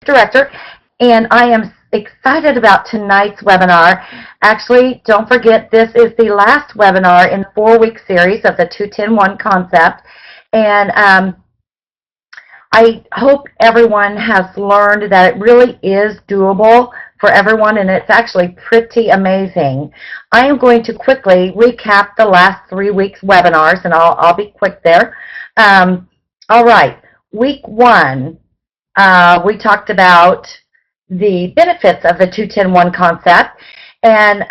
Director, and I am excited about tonight's webinar. Actually, don't forget, this is the last webinar in the 4-week series of the 2-10-1 concept, and I hope everyone has learned that it really is doable for everyone, and it's actually pretty amazing. I am going to quickly recap the last 3 weeks webinars, and I'll be quick there. All right, week 1. We talked about the benefits of the 2-10-1 concept, and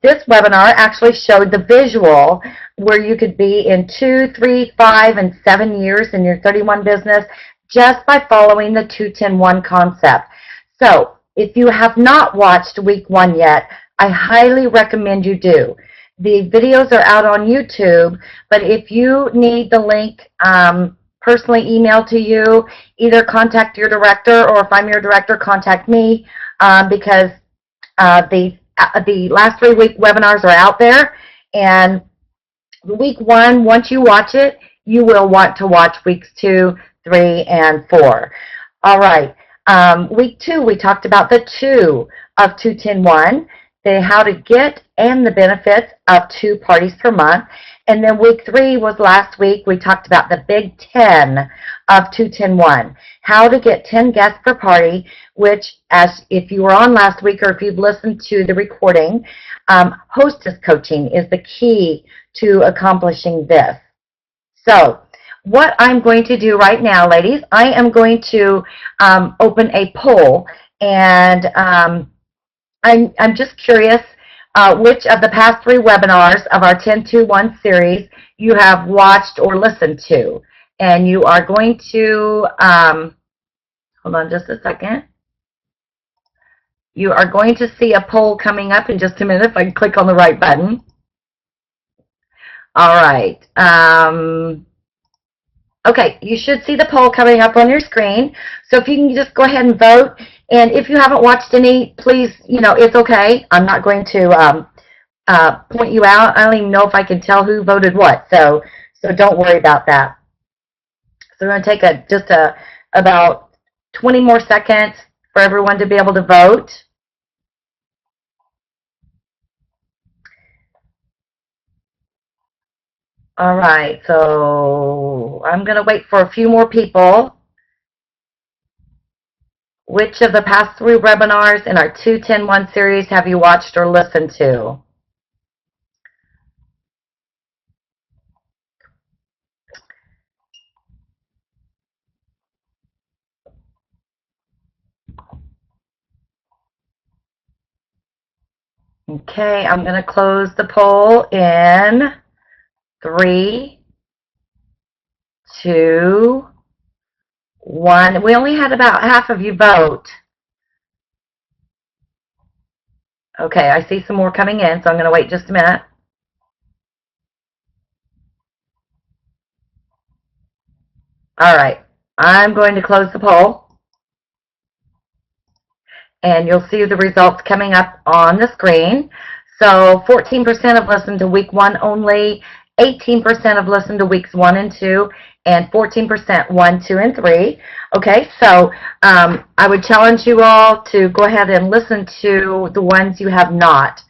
this webinar actually showed the visual where you could be in 2, 3, 5, and 7 years in your 31 business just by following the 2-10-1 concept. So if you have not watched week 1 yet, I highly recommend you do. The videos are out on YouTube, but if you need the link personally emailed to you, either contact your director, or if I'm your director, contact me, because the last 3-week webinars are out there. And week 1, once you watch it, you will want to watch weeks 2, 3, and 4. All right. Week 2, we talked about the 2 of 2-10-1, the how to get and the benefits of 2 parties per month. And then week 3 was last week. We talked about the big 10 of 2-10-1, how to get 10 guests per party, which, as if you were on last week or if you've listened to the recording, hostess coaching is the key to accomplishing this. So what I'm going to do right now, ladies, I am going to open a poll, and I'm just curious which of the past 3 webinars of our 10-2-1 series you have watched or listened to. And you are going to, hold on just a second. You are going to see a poll coming up in just a minute if I can click on the right button. All right. Okay, you should see the poll coming up on your screen. So if you can just go ahead and vote. And if you haven't watched any, please, it's okay. I'm not going to point you out. I don't even know if I can tell who voted what. So don't worry about that. So we're going to take about 20 more seconds for everyone to be able to vote. All right, so I'm going to wait for a few more people. Which of the past 3 webinars in our 2-10-1 series have you watched or listened to? Okay, I'm going to close the poll in 3, 2, 1. We only had about half of you vote. Okay, I see some more coming in, so I'm going to wait just a minute. All right, I'm going to close the poll. And you'll see the results coming up on the screen. So 14% have listened to week 1 only, 18% have listened to weeks 1 and 2, and 14% 1, 2, and 3. Okay, so I would challenge you all to go ahead and listen to the ones you have not.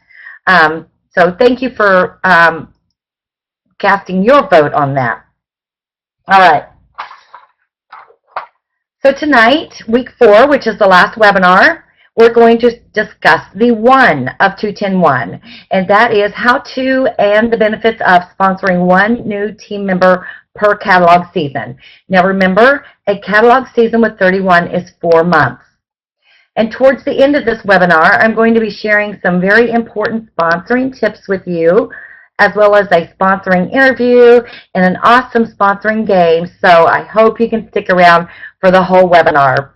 So thank you for casting your vote on that. All right. So tonight, week 4, which is the last webinar, we're going to discuss the 1 of 2-10-1, and that is how to and the benefits of sponsoring 1 new team member per catalog season. Now remember, a catalog season with 31 is 4 months. And towards the end of this webinar, I'm going to be sharing some very important sponsoring tips with you, as well as a sponsoring interview and an awesome sponsoring game. So I hope you can stick around for the whole webinar.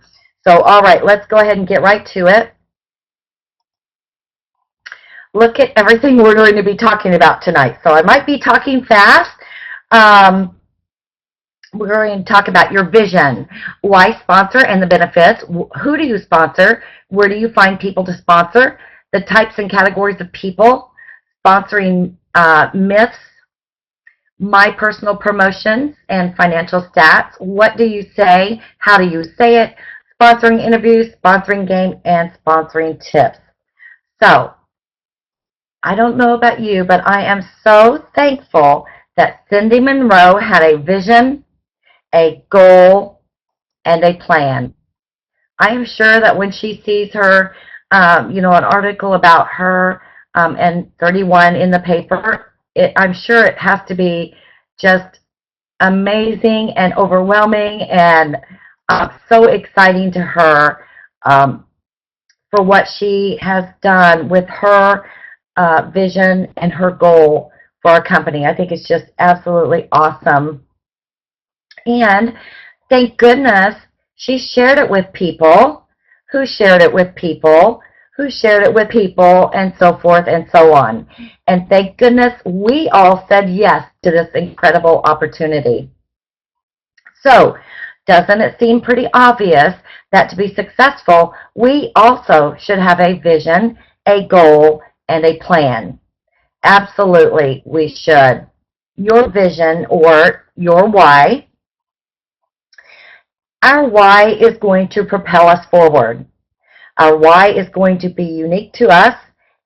So, all right, let's go ahead and get right to it. Look at everything we're going to be talking about tonight. So I might be talking fast. We're going to talk about your vision, why sponsor and the benefits, who do you sponsor, where do you find people to sponsor, the types and categories of people, sponsoring myths, my personal promotions and financial stats, what do you say, how do you say it, sponsoring interviews, sponsoring game, and sponsoring tips. So, I don't know about you, but I am so thankful that Cindy Monroe had a vision, a goal, and a plan. I am sure that when she sees her, an article about her and 31 in the paper, I'm sure it has to be just amazing and overwhelming and so exciting to her for what she has done with her vision and her goal for our company. I think it's just absolutely awesome. And thank goodness she shared it with people who shared it with people who shared it with people and so forth and so on. And thank goodness we all said yes to this incredible opportunity. So, doesn't it seem pretty obvious that to be successful, we also should have a vision, a goal, and a plan? Absolutely, we should. Your vision or your why. Our why is going to propel us forward. Our why is going to be unique to us,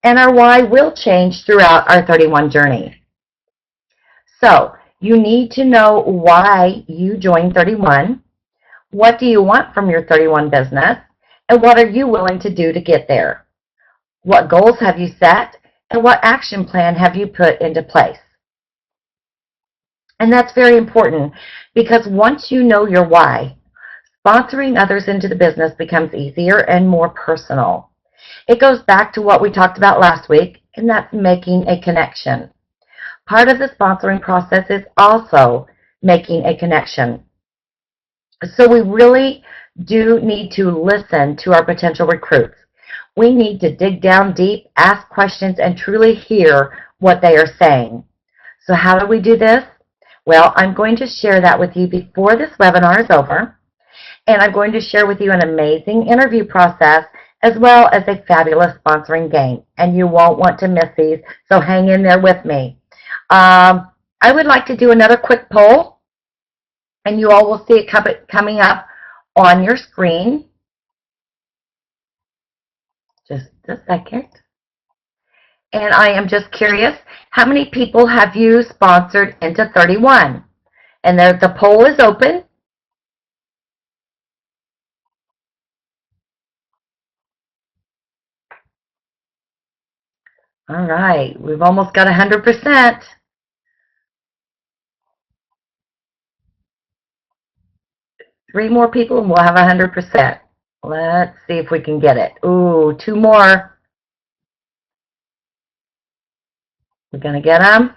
and our why will change throughout our 31 journey. So, you need to know why you joined 31. What do you want from your 31 business? And what are you willing to do to get there? What goals have you set? And what action plan have you put into place? And that's very important because once you know your why, sponsoring others into the business becomes easier and more personal. It goes back to what we talked about last week, and that's making a connection. Part of the sponsoring process is also making a connection. So we really do need to listen to our potential recruits. We need to dig down deep, ask questions, and truly hear what they are saying. So how do we do this? Well, I'm going to share that with you before this webinar is over, and I'm going to share with you an amazing interview process as well as a fabulous sponsoring game, and you won't want to miss these, so hang in there with me. I would like to do another quick poll, and you all will see it coming up on your screen. Just a second. And I am just curious, how many people have you sponsored into 31? And the poll is open. All right, we've almost got 100%. Three more people and we'll have 100%. Let's see if we can get it. Ooh, two more. We're going to get them.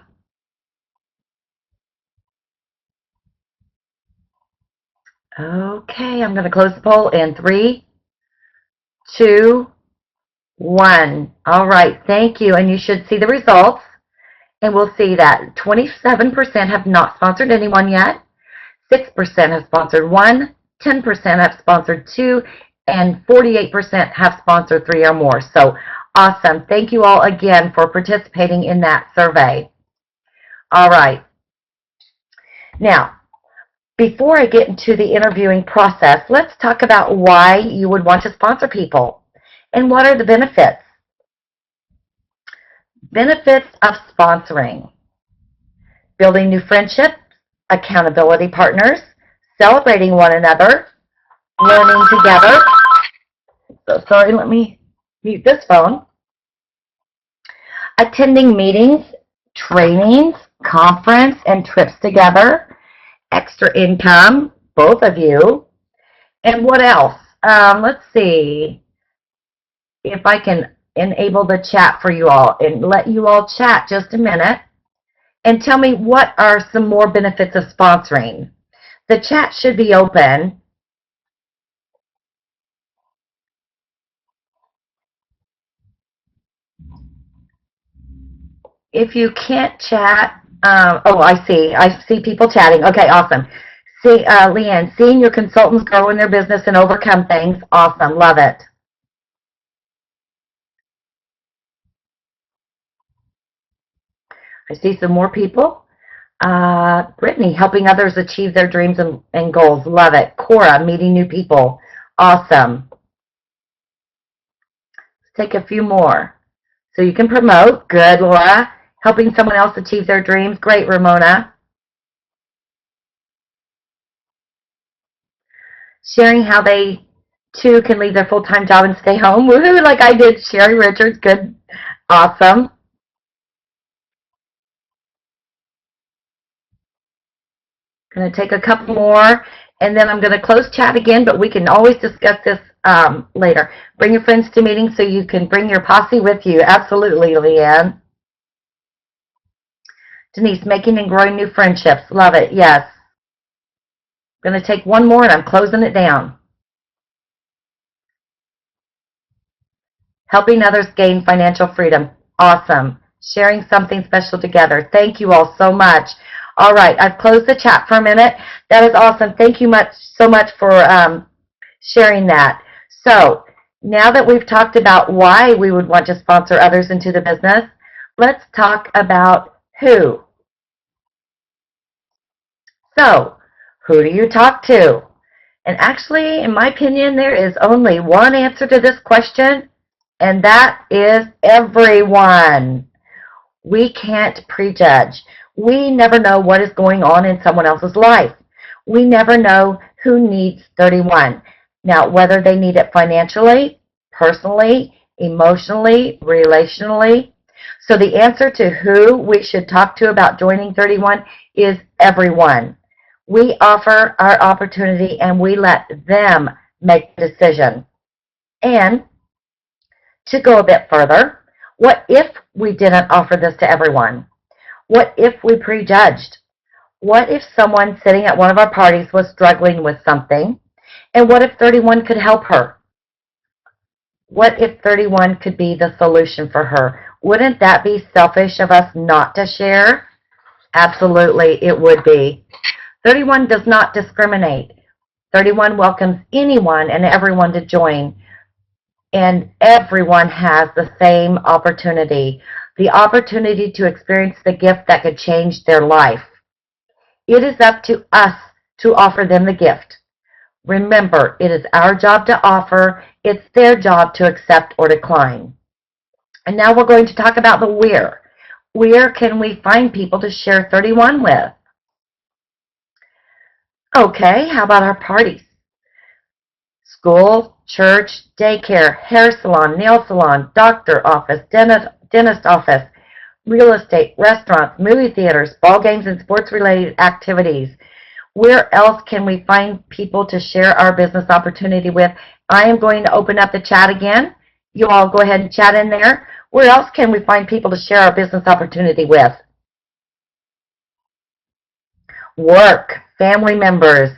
Okay, I'm going to close the poll in 3, 2, 1. All right, thank you. And you should see the results. And we'll see that 27% have not sponsored anyone yet. 6% have sponsored one, 10% have sponsored two, and 48% have sponsored 3 or more. So awesome. Thank you all again for participating in that survey. All right. Now, before I get into the interviewing process, let's talk about why you would want to sponsor people and what are the benefits. Benefits of sponsoring: building new friendships, accountability partners, celebrating one another, learning together. So sorry, let me mute this phone. Attending meetings, trainings, conference, and trips together. Extra income, both of you. And what else? Let's see if I can enable the chat for you all and let you all chat just a minute and tell me what are some more benefits of sponsoring. The chat should be open. If you can't chat, oh, I see people chatting. Okay, awesome. See, Leanne, seeing your consultants grow in their business and overcome things, awesome, love it. I see some more people. Brittany, helping others achieve their dreams and goals, love it. Cora, meeting new people, Awesome. Let's take a few more. So you can promote. Good, Laura. Helping someone else achieve their dreams. Great, Ramona. Sharing how they, too, can leave their full-time job and stay home. Woohoo, like I did. Sherry Richards. Good. Awesome. Going to take a couple more, and then I'm going to close chat again, but we can always discuss this later. Bring your friends to meetings so you can bring your posse with you. Absolutely, Leanne. Denise, making and growing new friendships. Love it. Yes. I'm going to take one more, and I'm closing it down. Helping others gain financial freedom. Awesome. Sharing something special together. Thank you all so much. All right, I've closed the chat for a minute. That is awesome. Thank you so much for sharing that. So now that we've talked about why we would want to sponsor others into the business, let's talk about who. So, who do you talk to? And actually, in my opinion, there is only one answer to this question, and that is everyone. We can't prejudge. We never know what is going on in someone else's life. We never know who needs 31. Now, whether they need it financially, personally, emotionally, relationally. So the answer to who we should talk to about joining 31 is everyone. We offer our opportunity and we let them make the decision. And to go a bit further, what if we didn't offer this to everyone? What if we prejudged? What if someone sitting at one of our parties was struggling with something? And what if 31 could help her? What if 31 could be the solution for her? Wouldn't that be selfish of us not to share? Absolutely, it would be. 31 does not discriminate. 31 welcomes anyone and everyone to join. And everyone has the same opportunity, the opportunity to experience the gift that could change their life. It is up to us to offer them the gift. Remember, it is our job to offer. It's their job to accept or decline. And now we're going to talk about the where. Where can we find people to share 31 with? Okay, how about our parties? School, church, daycare, hair salon, nail salon, doctor office, dentist office, real estate, restaurants, movie theaters, ball games, and sports-related activities. Where else can we find people to share our business opportunity with? I am going to open up the chat again. You all go ahead and chat in there. Where else can we find people to share our business opportunity with? Work, family members,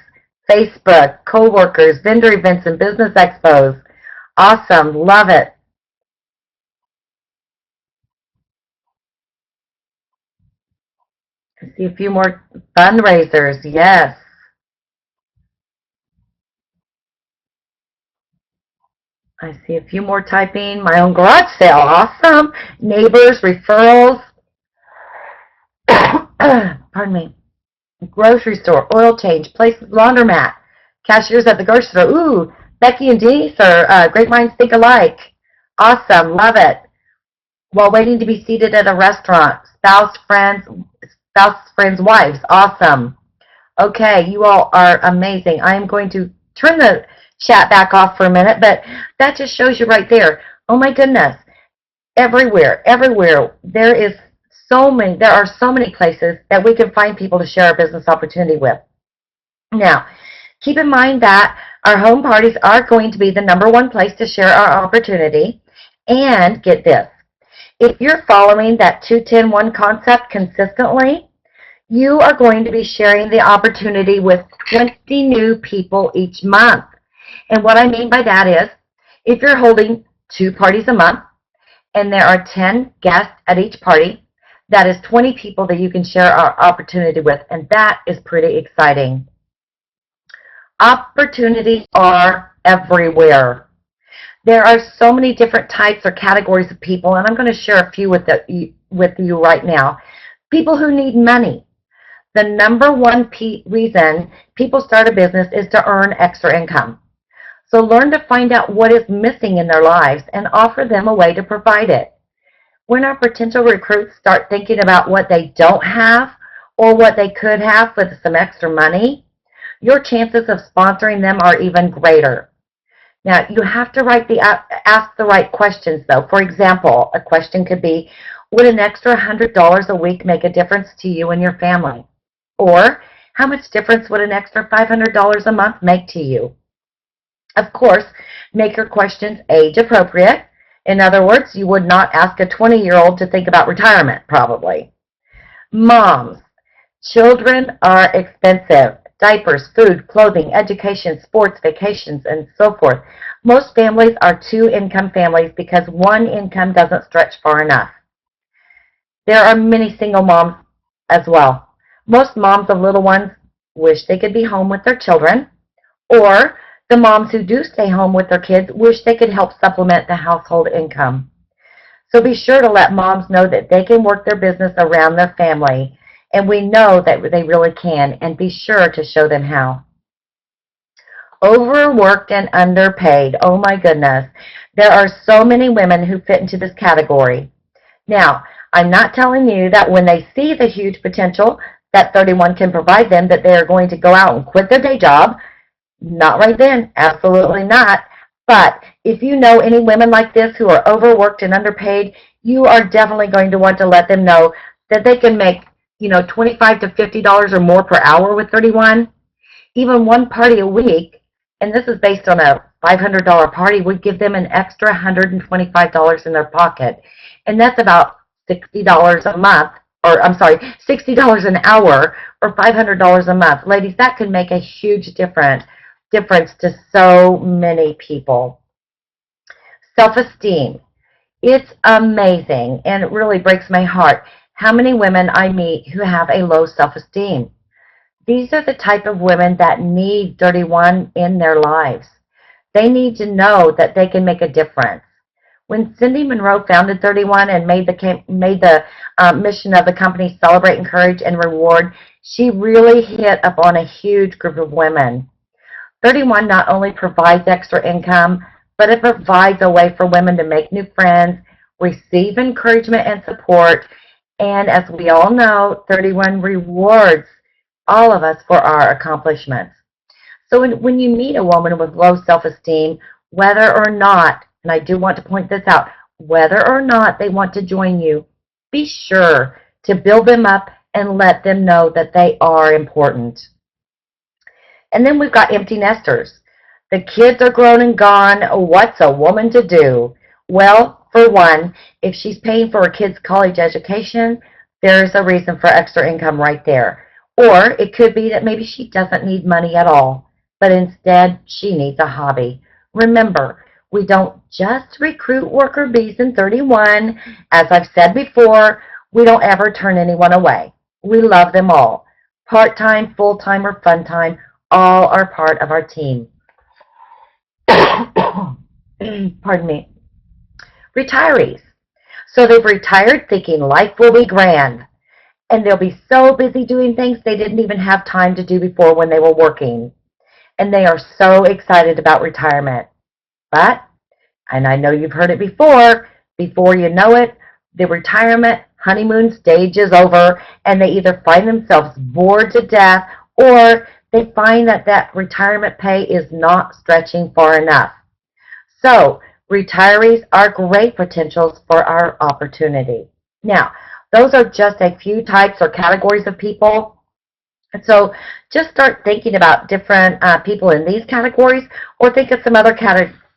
Facebook, co-workers, vendor events, and business expos. Awesome. Love it. I see a few more fundraisers. Yes. I see a few more typing. My own garage sale. Awesome. Neighbors, referrals. Pardon me. Grocery store, oil change, places, laundromat, cashiers at the grocery store. Ooh, Becky and Denise are great minds think alike. Awesome. Love it. While waiting to be seated at a restaurant, spouse, friends, wives. Awesome. Okay, you all are amazing. I am going to turn the chat back off for a minute, but that just shows you right there. Oh my goodness. Everywhere, there are so many places that we can find people to share our business opportunity with. Now, keep in mind that our home parties are going to be the #1 place to share our opportunity. And get this, if you're following that 2-10-1 concept consistently, you are going to be sharing the opportunity with 20 new people each month. And what I mean by that is, if you're holding 2 parties a month, and there are 10 guests at each party, that is 20 people that you can share our opportunity with, and that is pretty exciting. Opportunities are everywhere. There are so many different types or categories of people, and I'm going to share a few with you right now. People who need money. The #1 reason people start a business is to earn extra income. So learn to find out what is missing in their lives and offer them a way to provide it. When our potential recruits start thinking about what they don't have or what they could have with some extra money, your chances of sponsoring them are even greater. Now, you have to ask the right questions, though. For example, a question could be, would an extra $100 a week make a difference to you and your family? Or, how much difference would an extra $500 a month make to you? Of course, make your questions age appropriate. In other words, you would not ask a 20-year-old to think about retirement, probably. Moms, children are expensive. Diapers, food, clothing, education, sports, vacations, and so forth. Most families are two-income families because one income doesn't stretch far enough. There are many single moms as well. Most moms of little ones wish they could be home with their children, or the moms who do stay home with their kids wish they could help supplement the household income. So be sure to let moms know that they can work their business around their family, and we know that they really can, and be sure to show them how. Overworked and underpaid. Oh my goodness. There are so many women who fit into this category. Now, I'm not telling you that when they see the huge potential that 31 can provide them, that they are going to go out and quit their day job. Not right then. Absolutely not. But if you know any women like this who are overworked and underpaid, you are definitely going to want to let them know that they can make, $25 to $50 or more per hour with 31. Even one party a week, and this is based on a $500 party, would give them an extra $125 in their pocket. And that's about $60 a month, or I'm sorry, $60 an hour, or $500 a month. Ladies, that could make a huge difference to so many people. Self-esteem. It's amazing, and it really breaks my heart how many women I meet who have a low self-esteem. These are the type of women that need 31 in their lives. They need to know that they can make a difference. When Cindy Monroe founded 31 and made the mission of the company Celebrate, Encourage, and Reward, she really hit upon a huge group of women. 31 not only provides extra income, but it provides a way for women to make new friends, receive encouragement and support, and as we all know, 31 rewards all of us for our accomplishments. So when you meet a woman with low self-esteem, whether or not, and I do want to point this out, whether or not they want to join you, be sure to build them up and let them know that they are important. And then we've got empty nesters. The kids are grown and gone. What's a woman to do? Well, for one, if she's paying for her kid's college education, there's a reason for extra income right there. Or it could be that maybe she doesn't need money at all, but instead she needs a hobby. Remember, we don't just recruit worker bees in 31. As I've said before, we don't ever turn anyone away. We love them all. Part-time, full-time, or fun-time, all are part of our team. Pardon me. Retirees. So they've retired thinking life will be grand, and they'll be so busy doing things they didn't even have time to do before when they were working. And they are so excited about retirement. But, and I know you've heard it before you know it, the retirement honeymoon stage is over, and they either find themselves bored to death, or they find that retirement pay is not stretching far enough. So, retirees are great potentials for our opportunity. Now, those are just a few types or categories of people. And so just start thinking about different people in these categories, or think of some other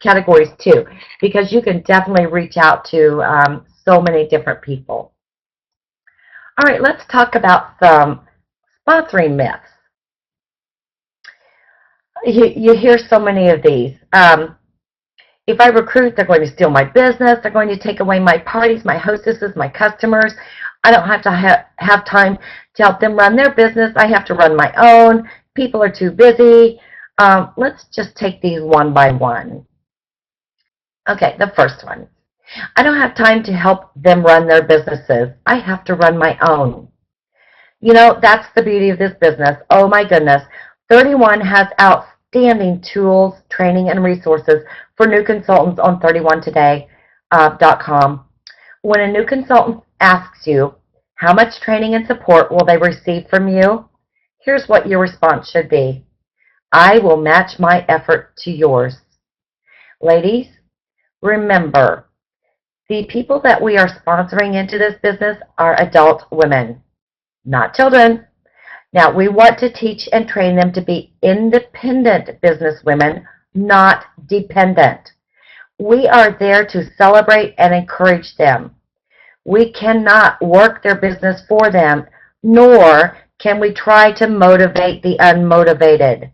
categories too, because you can definitely reach out to so many different people. All right, let's talk about some sponsoring myths. You hear so many of these. If I recruit, they're going to steal my business. They're going to take away my parties, my hostesses, my customers. I don't have to have time to help them run their business. I have to run my own. People are too busy. Let's just take these one by one. Okay, the first one. I don't have time to help them run their businesses. I have to run my own. You know, that's the beauty of this business. Oh my goodness. 31 has outstanding tools, training, and resources for new consultants on 31today.com. When a new consultant asks you, how much training and support will they receive from you? Here's what your response should be. I will match my effort to yours. Ladies, remember, the people that we are sponsoring into this business are adult women, not children. Now, we want to teach and train them to be independent businesswomen, not dependent. We are there to celebrate and encourage them. We cannot work their business for them, nor can we try to motivate the unmotivated.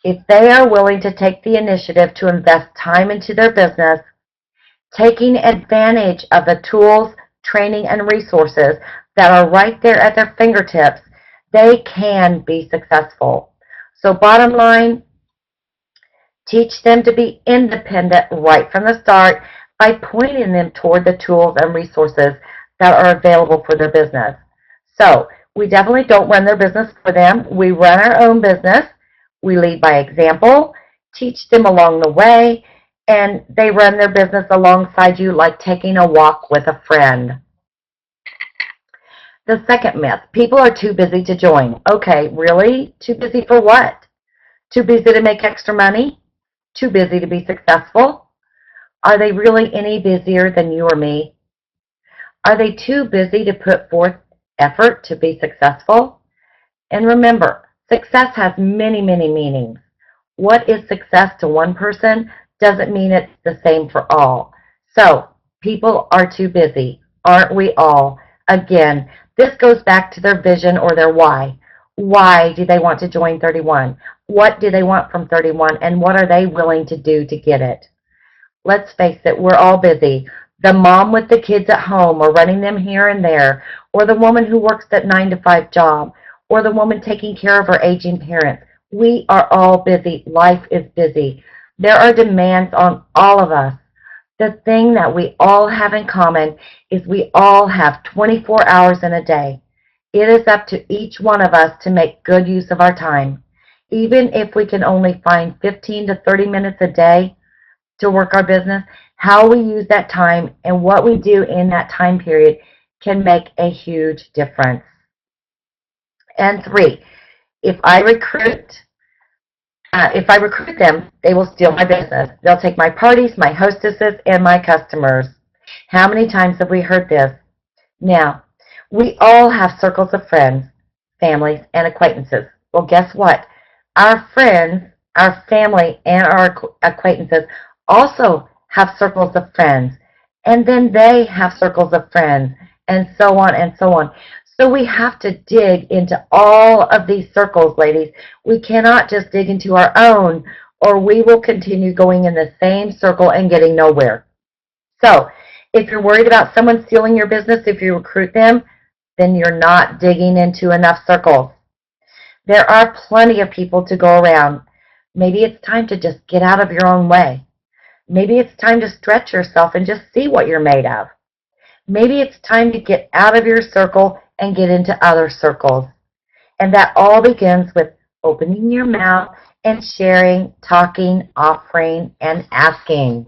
If they are willing to take the initiative to invest time into their business, taking advantage of the tools, training, and resources that are right there at their fingertips, they can be successful. So bottom line, teach them to be independent right from the start by pointing them toward the tools and resources that are available for their business. So we definitely don't run their business for them. We run our own business. We lead by example, teach them along the way, and they run their business alongside you like taking a walk with a friend. The second myth, people are too busy to join. Okay, really? Too busy for what? Too busy to make extra money? Too busy to be successful? Are they really any busier than you or me? Are they too busy to put forth effort to be successful? And remember, success has many, many meanings. What is success to one person doesn't mean it's the same for all. So, people are too busy. Aren't we all? Again, this goes back to their vision or their why. Why do they want to join 31? What do they want from 31? And what are they willing to do to get it? Let's face it, we're all busy. The mom with the kids at home or running them here and there, or the woman who works that 9-to-5 job, or the woman taking care of her aging parents. We are all busy. Life is busy. There are demands on all of us. The thing that we all have in common is we all have 24 hours in a day. It is up to each one of us to make good use of our time. Even if we can only find 15 to 30 minutes a day to work our business, how we use that time and what we do in that time period can make a huge difference. And 3, if I recruit them, they will steal my business. They'll take my parties, my hostesses, and my customers. How many times have we heard this? Now, we all have circles of friends, families, and acquaintances. Well, guess what? Our friends, our family, and our acquaintances also have circles of friends. And then they have circles of friends, and so on and so on. So we have to dig into all of these circles, ladies. We cannot just dig into our own, or we will continue going in the same circle and getting nowhere. So if you're worried about someone stealing your business, if you recruit them, then you're not digging into enough circles. There are plenty of people to go around. Maybe it's time to just get out of your own way. Maybe it's time to stretch yourself and just see what you're made of. Maybe it's time to get out of your circle and get into other circles. And that all begins with opening your mouth and sharing, talking, offering, and asking.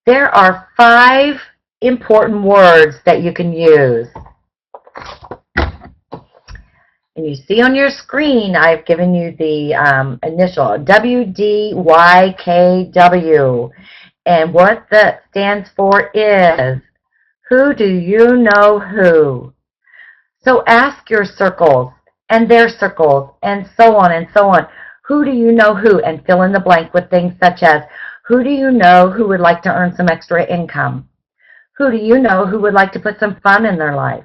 There are 5 important words that you can use. And you see on your screen, I've given you the initial WDYKW. And what that stands for is, who do you know who? So ask your circles and their circles and so on and so on. Who do you know who? And fill in the blank with things such as, who do you know who would like to earn some extra income? Who do you know who would like to put some fun in their life?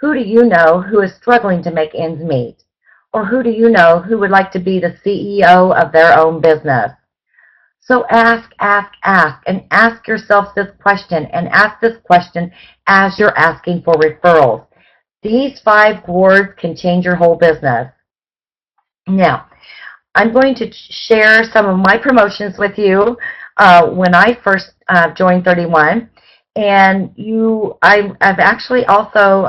Who do you know who is struggling to make ends meet? Or who do you know who would like to be the CEO of their own business? So ask, and ask yourself this question, and ask this question as you're asking for referrals. These 5 words can change your whole business. Now, I'm going to share some of my promotions with you when I first joined 31. And I've actually also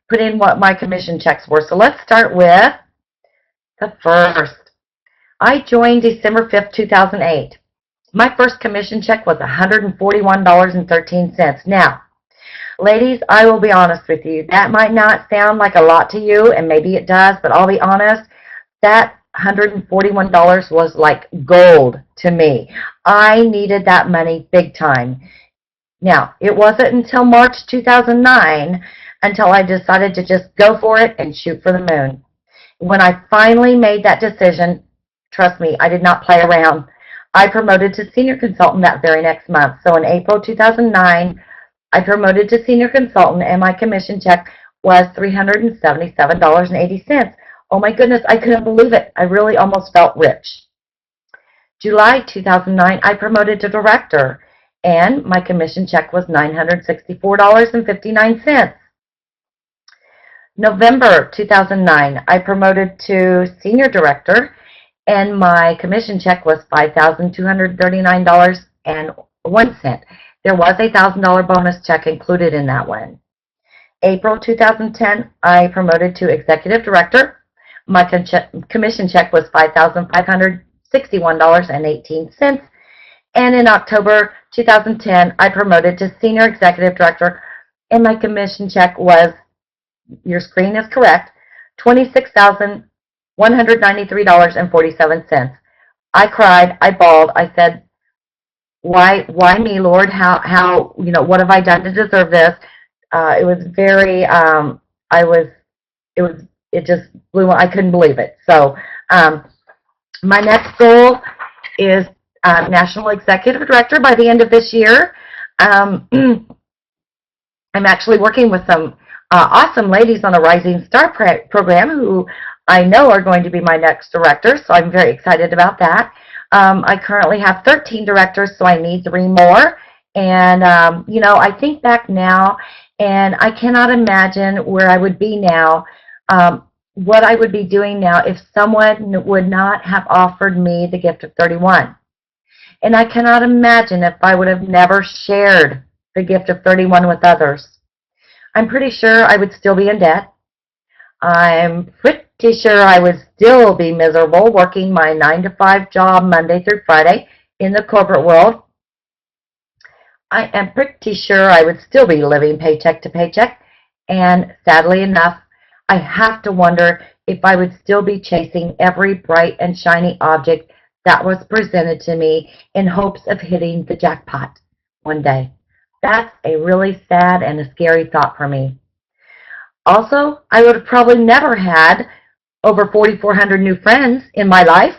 put in what my commission checks were. So let's start with The first. I joined December 5th, 2008. My first commission check was $141.13. Now, ladies, I will be honest with you. That might not sound like a lot to you, and maybe it does, but I'll be honest. That $141 was like gold to me. I needed that money big time. Now, it wasn't until March 2009 until I decided to just go for it and shoot for the moon. When I finally made that decision, trust me, I did not play around. I promoted to senior consultant that very next month. So in April 2009, I promoted to senior consultant, and my commission check was $377.80. Oh my goodness, I couldn't believe it. I really almost felt rich. July 2009, I promoted to director, and my commission check was $964.59. November 2009, I promoted to senior director, and my commission check was $5,239.01. There was a $1,000 bonus check included in that one. April 2010, I promoted to executive director. My commission check was $5,561.18. And in October 2010, I promoted to senior executive director, and my commission check was, your screen is correct, $26,193.47. I cried, I bawled, I said, why me, Lord? How, what have I done to deserve this? It was very, it just blew, I couldn't believe it. So, my next goal is National Executive Director by the end of this year. I'm actually working with some awesome ladies on a Rising Star program who I know are going to be my next director, so I'm very excited about that. I currently have 13 directors, so I need 3 more. And, I think back now, and I cannot imagine where I would be now, what I would be doing now if someone would not have offered me the gift of 31. And I cannot imagine if I would have never shared the gift of 31 with others. I'm pretty sure I would still be in debt. I'm pretty sure I would still be miserable working my 9-to-5 job Monday through Friday in the corporate world. I am pretty sure I would still be living paycheck to paycheck. And sadly enough, I have to wonder if I would still be chasing every bright and shiny object that was presented to me in hopes of hitting the jackpot one day. That's a really sad and a scary thought for me. Also, I would have probably never had over 4,400 new friends in my life,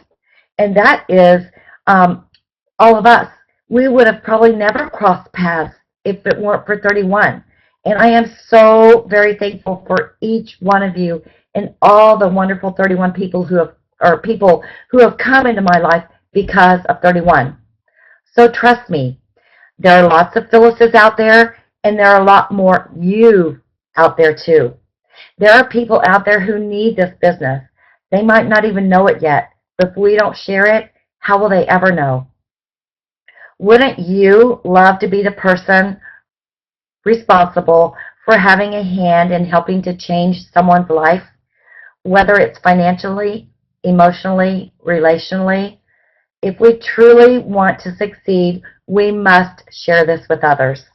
and that is all of us. We would have probably never crossed paths if it weren't for 31. And I am so very thankful for each one of you and all the wonderful 31 people who have come into my life because of 31. So trust me, there are lots of Phyllis's out there, and there are a lot more you out there too. There are people out there who need this business. They might not even know it yet, but if we don't share it, how will they ever know? Wouldn't you love to be the person responsible for having a hand in helping to change someone's life, whether it's financially, emotionally, relationally? If we truly want to succeed, we must share this with others.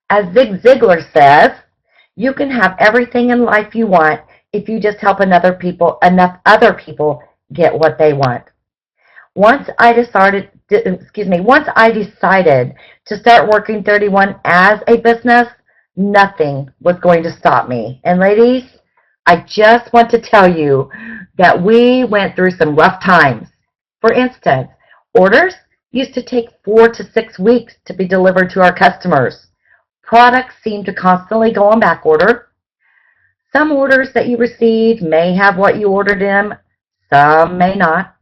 As Zig Ziglar says, you can have everything in life you want if you just help enough other people get what they want. Once I decided to start working 31 as a business, nothing was going to stop me. And ladies, I just want to tell you that we went through some rough times. For instance, orders used to take 4 to 6 weeks to be delivered to our customers. Products seemed to constantly go on back order. Some orders that you received may have what you ordered in, some may not.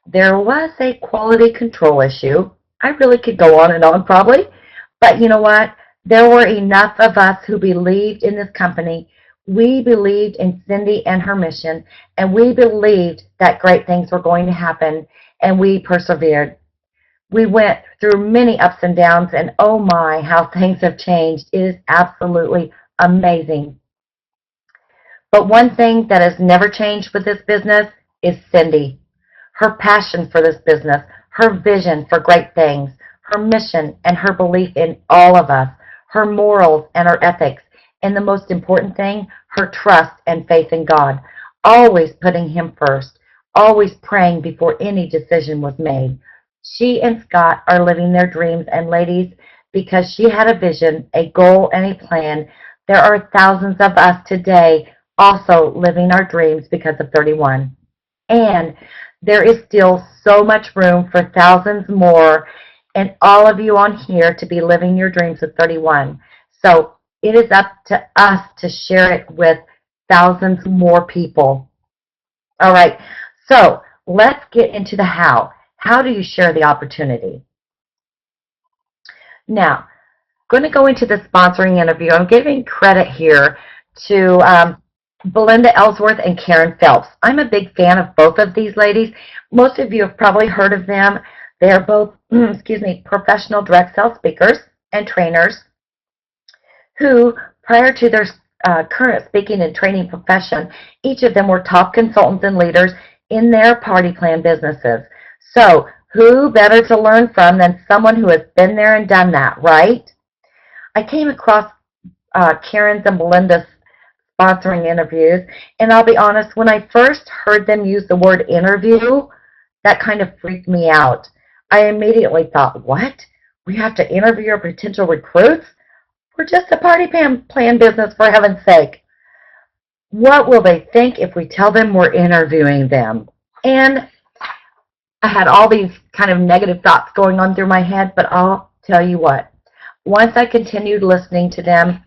There was a quality control issue. I really could go on and on probably, but you know what? There were enough of us who believed in this company. We believed in Cindy and her mission, and we believed that great things were going to happen, and we persevered. We went through many ups and downs, and oh my, how things have changed. It is absolutely amazing. But one thing that has never changed with this business is Cindy. Her passion for this business, her vision for great things, her mission and her belief in all of us, her morals and her ethics, and the most important thing, her trust and faith in God, always putting Him first, always praying before any decision was made. She and Scott are living their dreams, and ladies, because she had a vision, a goal, and a plan, there are thousands of us today also living our dreams because of 31. And there is still so much room for thousands more and all of you on here to be living your dreams with 31. So it is up to us to share it with thousands more people. All right, so let's get into the how. How do you share the opportunity? Now, I'm going to go into the sponsoring interview. I'm giving credit here to Belinda Ellsworth and Karen Phelps. I'm a big fan of both of these ladies. Most of you have probably heard of them. They're both, professional direct sales speakers and trainers who, prior to their current speaking and training profession, each of them were top consultants and leaders in their party plan businesses. So, who better to learn from than someone who has been there and done that, right? I came across Karen's and Belinda's sponsoring interviews, and I'll be honest, when I first heard them use the word interview, that kind of freaked me out. I immediately thought, what? We have to interview our potential recruits? We're just a party plan business, for heaven's sake. What will they think if we tell them we're interviewing them? And I had all these kind of negative thoughts going on through my head, but I'll tell you what. Once I continued listening to them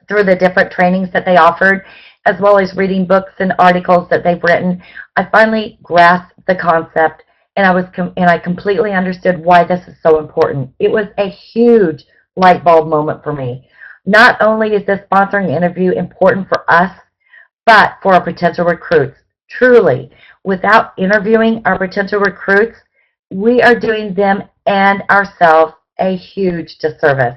through the different trainings that they offered, as well as reading books and articles that they've written, I finally grasped the concept, and I completely understood why this is so important. It was a huge light bulb moment for me. Not only is this sponsoring interview important for us, but for our potential recruits. Truly, without interviewing our potential recruits, we are doing them and ourselves a huge disservice.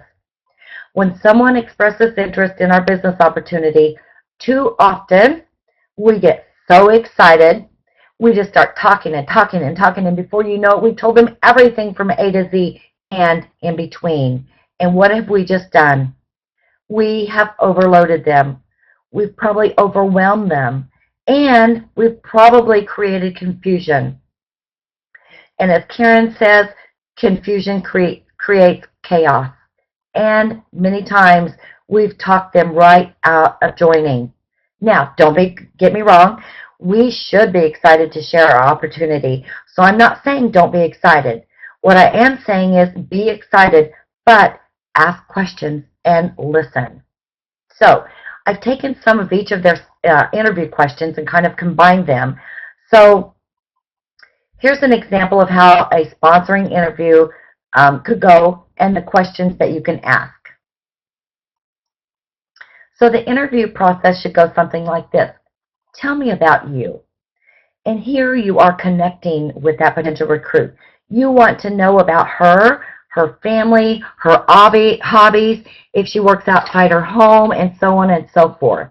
When someone expresses interest in our business opportunity, too often we get so excited, we just start talking and talking and talking, and before you know it, we've told them everything from A to Z and in between. And what have we just done? We have overloaded them. We've probably overwhelmed them, and we've probably created confusion. And as Karen says, confusion creates chaos. And many times we've talked them right out of joining. Now, get me wrong, we should be excited to share our opportunity. So I'm not saying don't be excited. What I am saying is be excited, but ask questions and listen. So I've taken some of each of their interview questions and kind of combined them. So here's an example of how a sponsoring interview could go and the questions that you can ask. So the interview process should go something like this. Tell me about you. And here you are connecting with that potential recruit. You want to know about her, her family, her hobbies, if she works outside her home, and so on and so forth.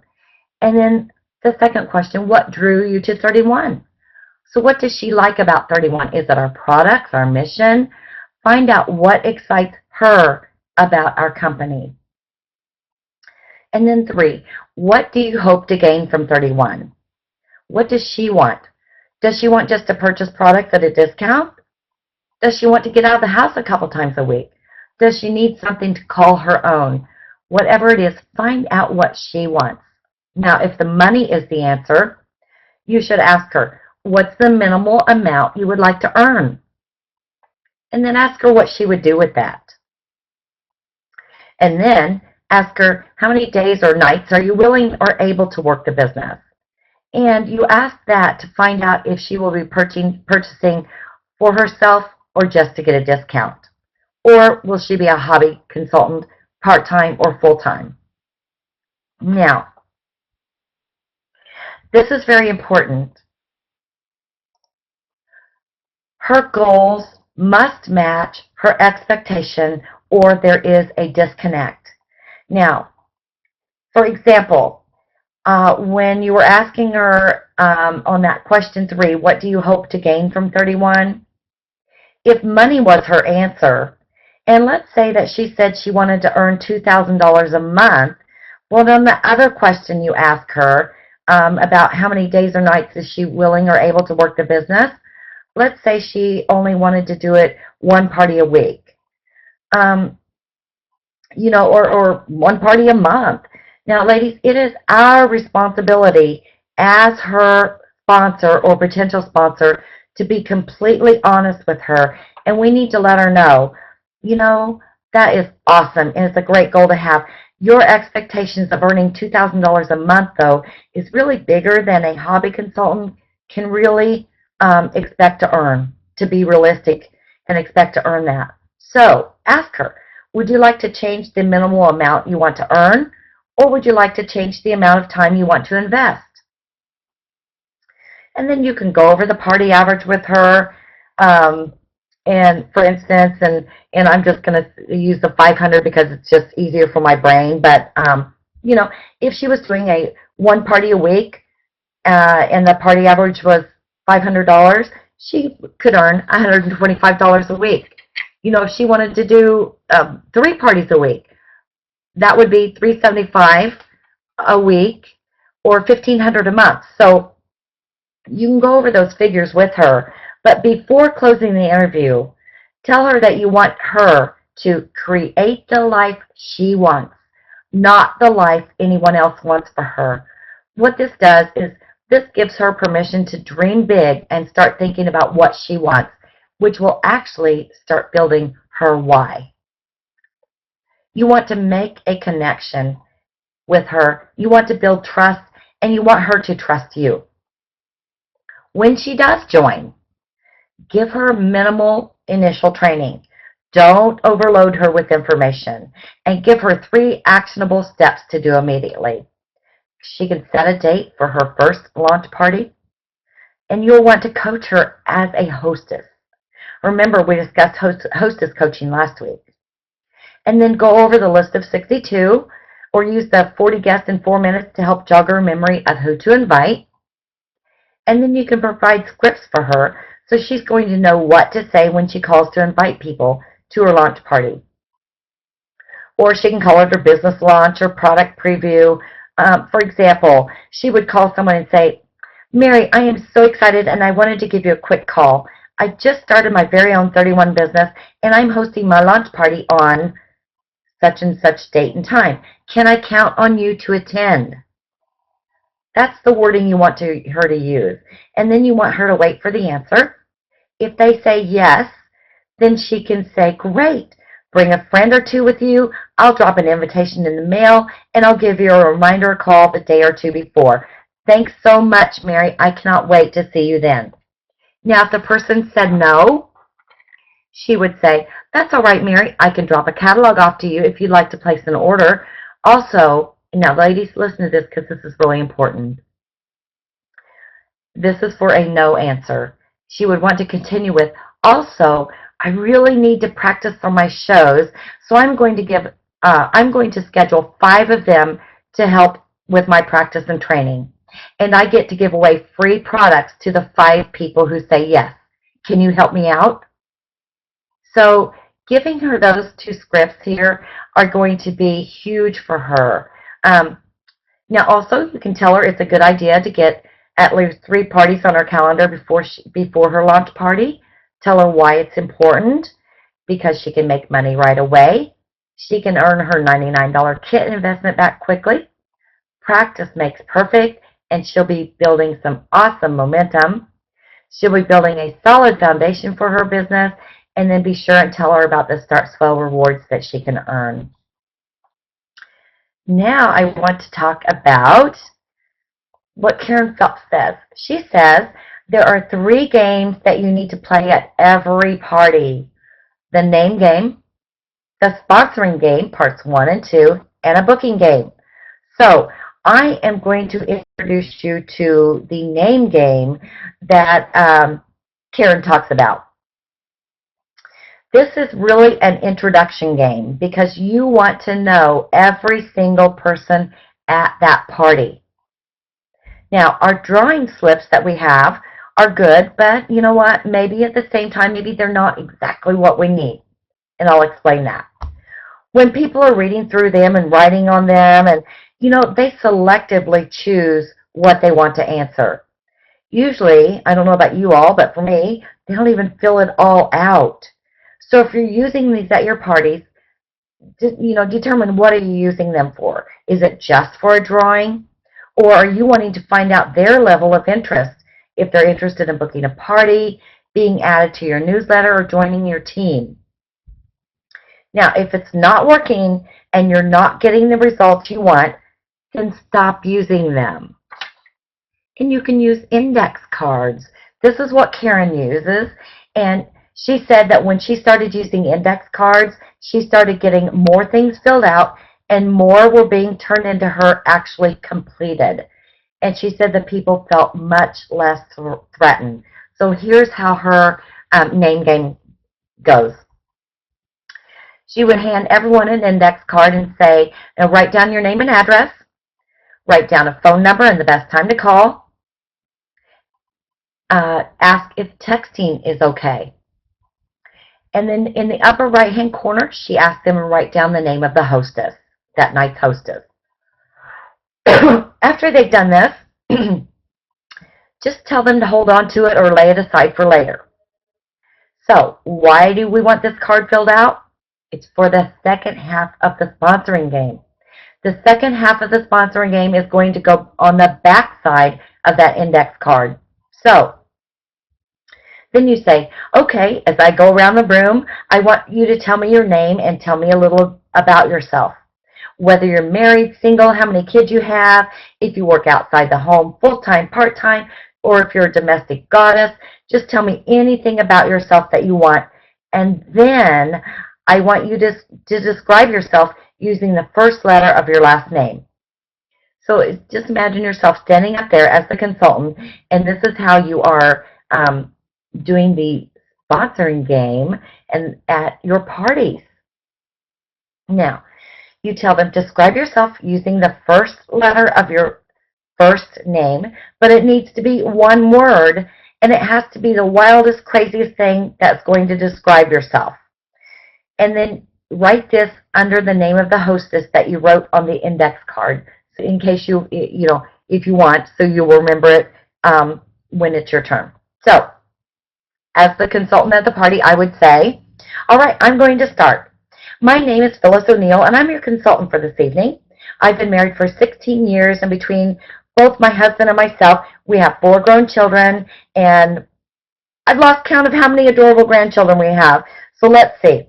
And then the second question, what drew you to 31? So what does she like about 31? Is it our products, our mission? Find out what excites her about our company. And then 3, what do you hope to gain from 31? What does she want? Does she want just to purchase products at a discount? Does she want to get out of the house a couple times a week? Does she need something to call her own? Whatever it is, find out what she wants. Now, if the money is the answer, you should ask her, what's the minimal amount you would like to earn? And then ask her what she would do with that. And then ask her, how many days or nights are you willing or able to work the business? And you ask that to find out if she will be purchasing for herself or just to get a discount. Or will she be a hobby consultant, part-time or full-time? Now, this is very important. Her goals must match her expectation or there is a disconnect. Now, for example, When you were asking her on that question 3, what do you hope to gain from 31? If money was her answer, and let's say that she said she wanted to earn $2,000 a month, well, then the other question you ask her about how many days or nights is she willing or able to work the business, let's say she only wanted to do it one party a week. Um, or one party a month. Now, ladies, it is our responsibility as her sponsor or potential sponsor to be completely honest with her, and we need to let her know, you know, that is awesome, and it's a great goal to have. Your expectations of earning $2,000 a month, though, is really bigger than a hobby consultant can really expect to earn, to be realistic and expect to earn that. So ask her, would you like to change the minimal amount you want to earn, or would you like to change the amount of time you want to invest? And then you can go over the party average with her. And for instance, and I'm just going to use the 500 because it's just easier for my brain. But if she was doing a one party a week and the party average was $500, she could earn $125 a week. If she wanted to do 3 parties a week, that would be $375 a week or $1,500 a month. So you can go over those figures with her, but before closing the interview, tell her that you want her to create the life she wants, not the life anyone else wants for her. What this does is this gives her permission to dream big and start thinking about what she wants, which will actually start building her why. You want to make a connection with her. You want to build trust, and you want her to trust you. When she does join, give her minimal initial training. Don't overload her with information, and give her 3 actionable steps to do immediately. She can set a date for her first launch party, and you'll want to coach her as a hostess. Remember, we discussed hostess coaching last week. And then go over the list of 62, or use the 40 guests in 4 minutes to help jog her memory of who to invite. And then you can provide scripts for her so she's going to know what to say when she calls to invite people to her launch party. Or she can call it her business launch or product preview. For example, she would call someone and say, Mary, I am so excited and I wanted to give you a quick call. I just started my very own 31 business and I'm hosting my launch party on such and such date and time. Can I count on you to attend? That's the wording you want her to use. And then you want her to wait for the answer. If they say yes, then she can say, great, bring a friend or 2 with you. I'll drop an invitation in the mail, and I'll give you a reminder call the day or 2 before. Thanks so much, Mary. I cannot wait to see you then. Now, if the person said no, she would say, that's all right, Mary. I can drop a catalog off to you if you'd like to place an order. Also, now, ladies, listen to this because this is really important. This is for a no answer. She would want to continue with, also, I really need to practice for my shows, so I'm going to schedule 5 of them to help with my practice and training. And I get to give away free products to the 5 people who say yes. Can you help me out? So giving her those 2 scripts here are going to be huge for her. Now, also, you can tell her it's a good idea to get at least 3 parties on her calendar before her launch party. Tell her why it's important, because she can make money right away. She can earn her $99 kit investment back quickly. Practice makes perfect, and she'll be building some awesome momentum. She'll be building a solid foundation for her business, and then be sure and tell her about the Start Swell rewards that she can earn. Now I want to talk about what Karen Phelps says. She says there are 3 games that you need to play at every party. The name game, the sponsoring game, parts 1 and 2, and a booking game. So I am going to introduce you to the name game that Karen talks about. This is really an introduction game because you want to know every single person at that party. Now, our drawing slips that we have are good, but you know what? Maybe at the same time, maybe they're not exactly what we need. And I'll explain that. When people are reading through them and writing on them, and they selectively choose what they want to answer. Usually, I don't know about you all, but for me, they don't even fill it all out. So if you're using these at your parties, determine what are you using them for. Is it just for a drawing? Or are you wanting to find out their level of interest, if they're interested in booking a party, being added to your newsletter, or joining your team? Now, if it's not working and you're not getting the results you want, then stop using them. And you can use index cards. This is what Karen uses, and she said that when she started using index cards, she started getting more things filled out and more were being turned into her actually completed. And she said that people felt much less threatened. So here's how her name game goes. She would hand everyone an index card and say, now write down your name and address, write down a phone number and the best time to call, ask if texting is okay. And then in the upper right-hand corner, she asked them to write down the name of the hostess, that night's hostess. After they've done this, just tell them to hold on to it or lay it aside for later. So, why do we want this card filled out? It's for the second half of the sponsoring game. The second half of the sponsoring game is going to go on the back side of that index card. So, then you say, okay, as I go around the room, I want you to tell me your name and tell me a little about yourself. Whether you're married, single, how many kids you have, if you work outside the home, full-time, part-time, or if you're a domestic goddess, just tell me anything about yourself that you want. And then I want you to describe yourself using the first letter of your last name. So just imagine yourself standing up there as the consultant, and this is how you are doing the sponsoring game and at your parties. Now, you tell them, describe yourself using the first letter of your first name, but it needs to be one word, and it has to be the wildest, craziest thing that's going to describe yourself. And then write this under the name of the hostess that you wrote on the index card, so in case if you want, so you'll remember it when it's your turn. So, as the consultant at the party, I would say, all right, I'm going to start. My name is Phyllis O'Neill, and I'm your consultant for this evening. I've been married for 16 years, and between both my husband and myself, we have 4 grown children, and I've lost count of how many adorable grandchildren we have. So let's see.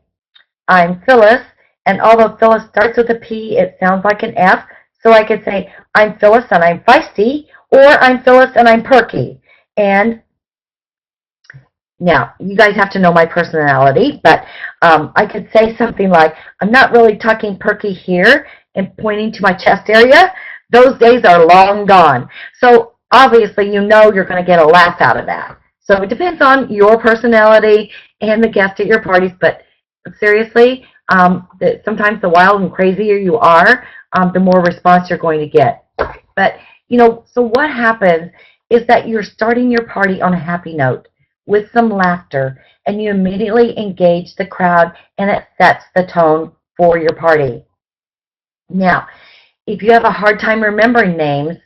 I'm Phyllis, and although Phyllis starts with a P, it sounds like an F, so I could say, I'm Phyllis and I'm feisty, or I'm Phyllis and I'm perky. And now, you guys have to know my personality, but I could say something like, I'm not really talking perky here and pointing to my chest area. Those days are long gone. So obviously, you're going to get a laugh out of that. So it depends on your personality and the guest at your parties, but seriously, sometimes the wild and crazier you are, the more response you're going to get. But, so what happens is that you're starting your party on a happy note with some laughter, and you immediately engage the crowd, and it sets the tone for your party. Now, if you have a hard time remembering names,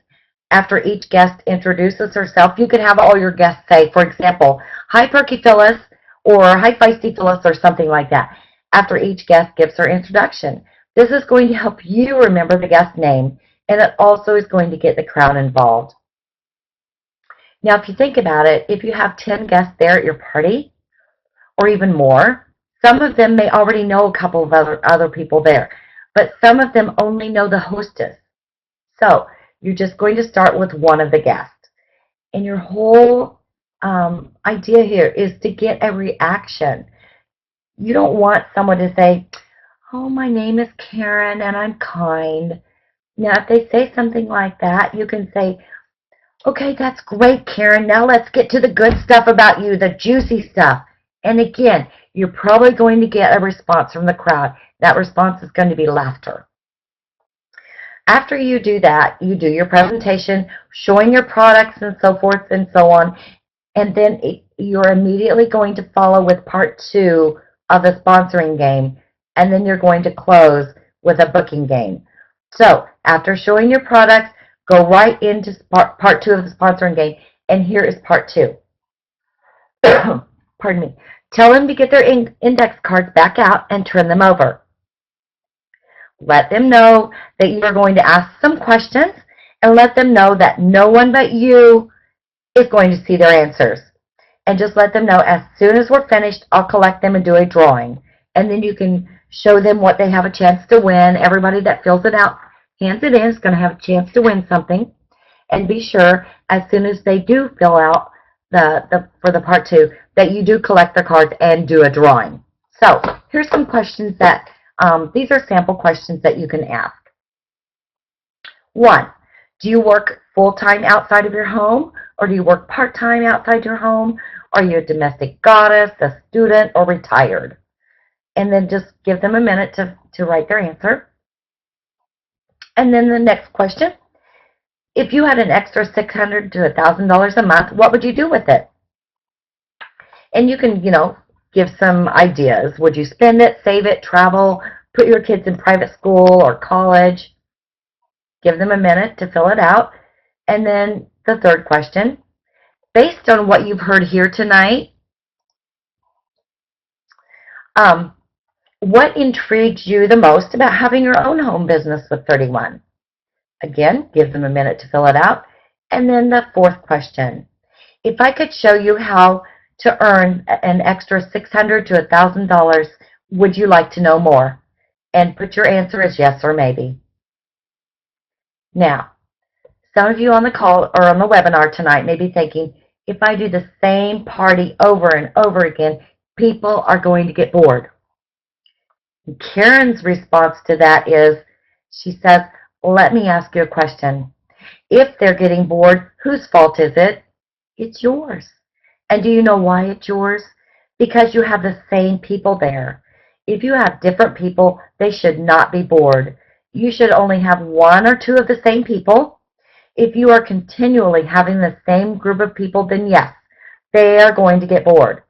after each guest introduces herself, you could have all your guests say, for example, hi Perky Phyllis, or hi Feisty Phyllis, or something like that, after each guest gives her introduction. This is going to help you remember the guest's name, and it also is going to get the crowd involved. Now, if you think about it, if you have 10 guests there at your party, or even more, some of them may already know a couple of other people there, but some of them only know the hostess. So, you're just going to start with one of the guests. And your whole idea here is to get a reaction. You don't want someone to say, oh, my name is Karen and I'm kind. Now, if they say something like that, you can say, okay, that's great, Karen. Now let's get to the good stuff about you, the juicy stuff. And again, you're probably going to get a response from the crowd. That response is going to be laughter. After you do that, you do your presentation, showing your products and so forth and so on, and then you're immediately going to follow with part two of the sponsoring game, and then you're going to close with a booking game. So after showing your products, go right into part two of the sponsoring game, and here is part two. Pardon me. Tell them to get their index cards back out and turn them over. Let them know that you are going to ask some questions, and let them know that no one but you is going to see their answers. And just let them know as soon as we're finished, I'll collect them and do a drawing. And then you can show them what they have a chance to win. Everybody that fills it out, hands it in, is going to have a chance to win something. And be sure, as soon as they do fill out for the part two, that you do collect their cards and do a drawing. So here's some questions that, these are sample questions that you can ask. 1, do you work full-time outside of your home, or do you work part-time outside your home? Are you a domestic goddess, a student, or retired? And then just give them a minute to write their answer. And then the next question, if you had an extra $600 to $1,000 a month, what would you do with it? And you can, give some ideas. Would you spend it, save it, travel, put your kids in private school or college? Give them a minute to fill it out. And then the third question, based on what you've heard here tonight, what intrigued you the most about having your own home business with 31? Again, give them a minute to fill it out. And then the fourth question, if I could show you how to earn an extra $600 to $1,000, would you like to know more? And put your answer as yes or maybe. Now, some of you on the call or on the webinar tonight may be thinking, if I do the same party over and over again, people are going to get bored. And Karen's response to that is, she says, let me ask you a question. If they're getting bored, whose fault is it? It's yours. And do you know why it's yours? Because you have the same people there. If you have different people, they should not be bored. You should only have one or two of the same people. If you are continually having the same group of people, then yes, they are going to get bored.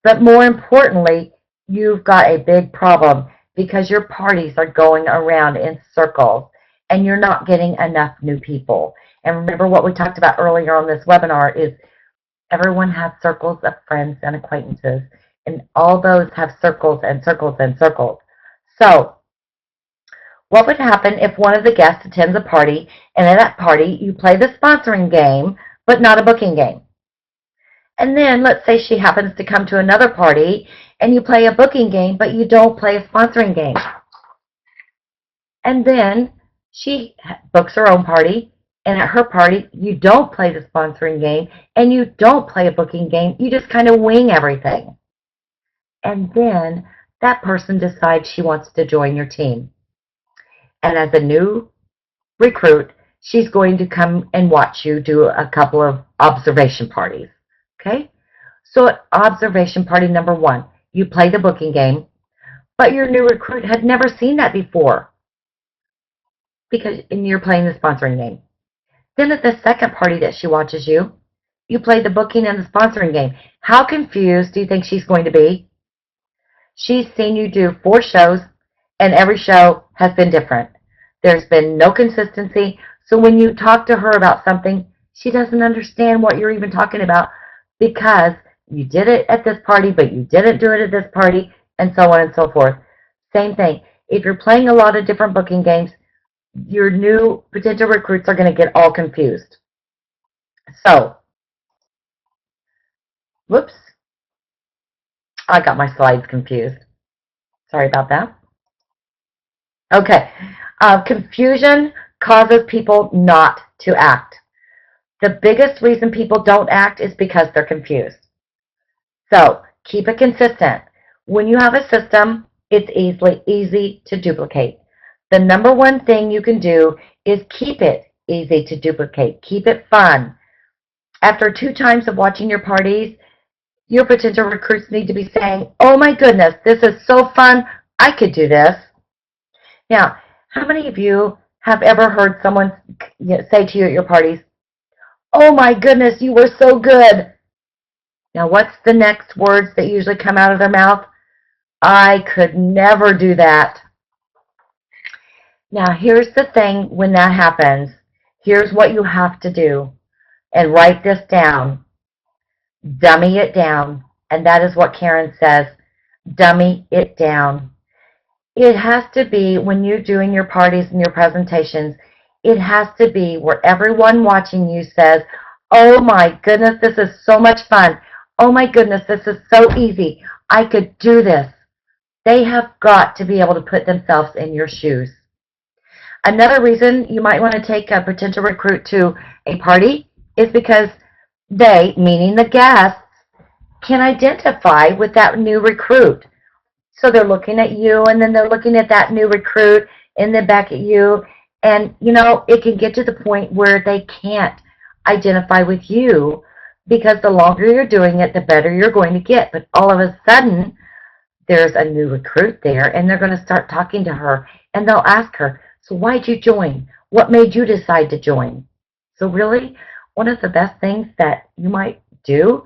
But more importantly, you've got a big problem because your parties are going around in circles and you're not getting enough new people. And remember what we talked about earlier on this webinar is everyone has circles of friends and acquaintances, and all those have circles and circles and circles. So what would happen if one of the guests attends a party, and at that party you play the sponsoring game, but not a booking game? And then let's say she happens to come to another party, and you play a booking game, but you don't play a sponsoring game. And then she books her own party, and at her party, you don't play the sponsoring game, and you don't play a booking game. You just kind of wing everything. And then that person decides she wants to join your team. And as a new recruit, she's going to come and watch you do a couple of observation parties. Okay? So at observation party number 1, you play the booking game, but your new recruit had never seen that before and you're playing the sponsoring game. Then at the second party that she watches you, you play the booking and the sponsoring game. How confused do you think she's going to be? She's seen you do 4 shows, and every show has been different. There's been no consistency, so when you talk to her about something, she doesn't understand what you're even talking about because you did it at this party, but you didn't do it at this party, and so on and so forth. Same thing. If you're playing a lot of different booking games, your new potential recruits are going to get all confused. So, whoops, I got my slides confused. Sorry about that. Okay, confusion causes people not to act. The biggest reason people don't act is because they're confused. So, keep it consistent. When you have a system, it's easy to duplicate. The number one thing you can do is keep it easy to duplicate. Keep it fun. After 2 times of watching your parties, your potential recruits need to be saying, oh my goodness, this is so fun, I could do this. Now, how many of you have ever heard someone say to you at your parties, "Oh my goodness, you were so good." Now, what's the next words that usually come out of their mouth? "I could never do that." Now, here's the thing when that happens. Here's what you have to do. And write this down. Dummy it down. And that is what Karen says. Dummy it down. It has to be, when you're doing your parties and your presentations, it has to be where everyone watching you says, "Oh my goodness, this is so much fun. Oh my goodness, this is so easy. I could do this." They have got to be able to put themselves in your shoes. Another reason you might want to take a potential recruit to a party is because they, meaning the guests, can identify with that new recruit. So they're looking at you, and then they're looking at that new recruit, and then back at you. And, it can get to the point where they can't identify with you, because the longer you're doing it, the better you're going to get. But all of a sudden, there's a new recruit there, and they're going to start talking to her, and they'll ask her, "So why'd you join? What made you decide to join?" So really, one of the best things that you might do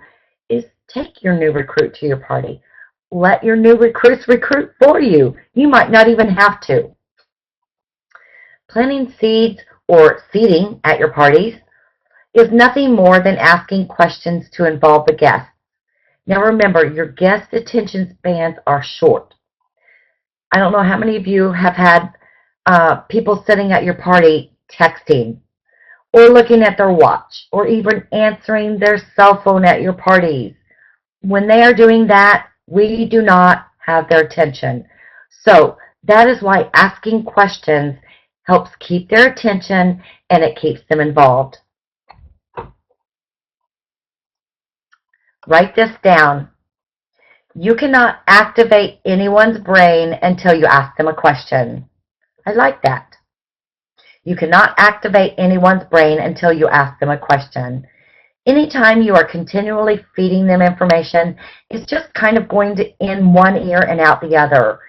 is take your new recruit to your party. Let your new recruits recruit for you. You might not even have to. Planting seeds or seeding at your parties is nothing more than asking questions to involve the guests. Now remember, your guest attention spans are short. I don't know how many of you have had people sitting at your party texting or looking at their watch or even answering their cell phone at your parties. When they are doing that, we do not have their attention. So that is why asking questions helps keep their attention, and it keeps them involved. Write this down. You cannot activate anyone's brain until you ask them a question. I like that. You cannot activate anyone's brain until you ask them a question. Anytime you are continually feeding them information, it's just kind of going to in one ear and out the other.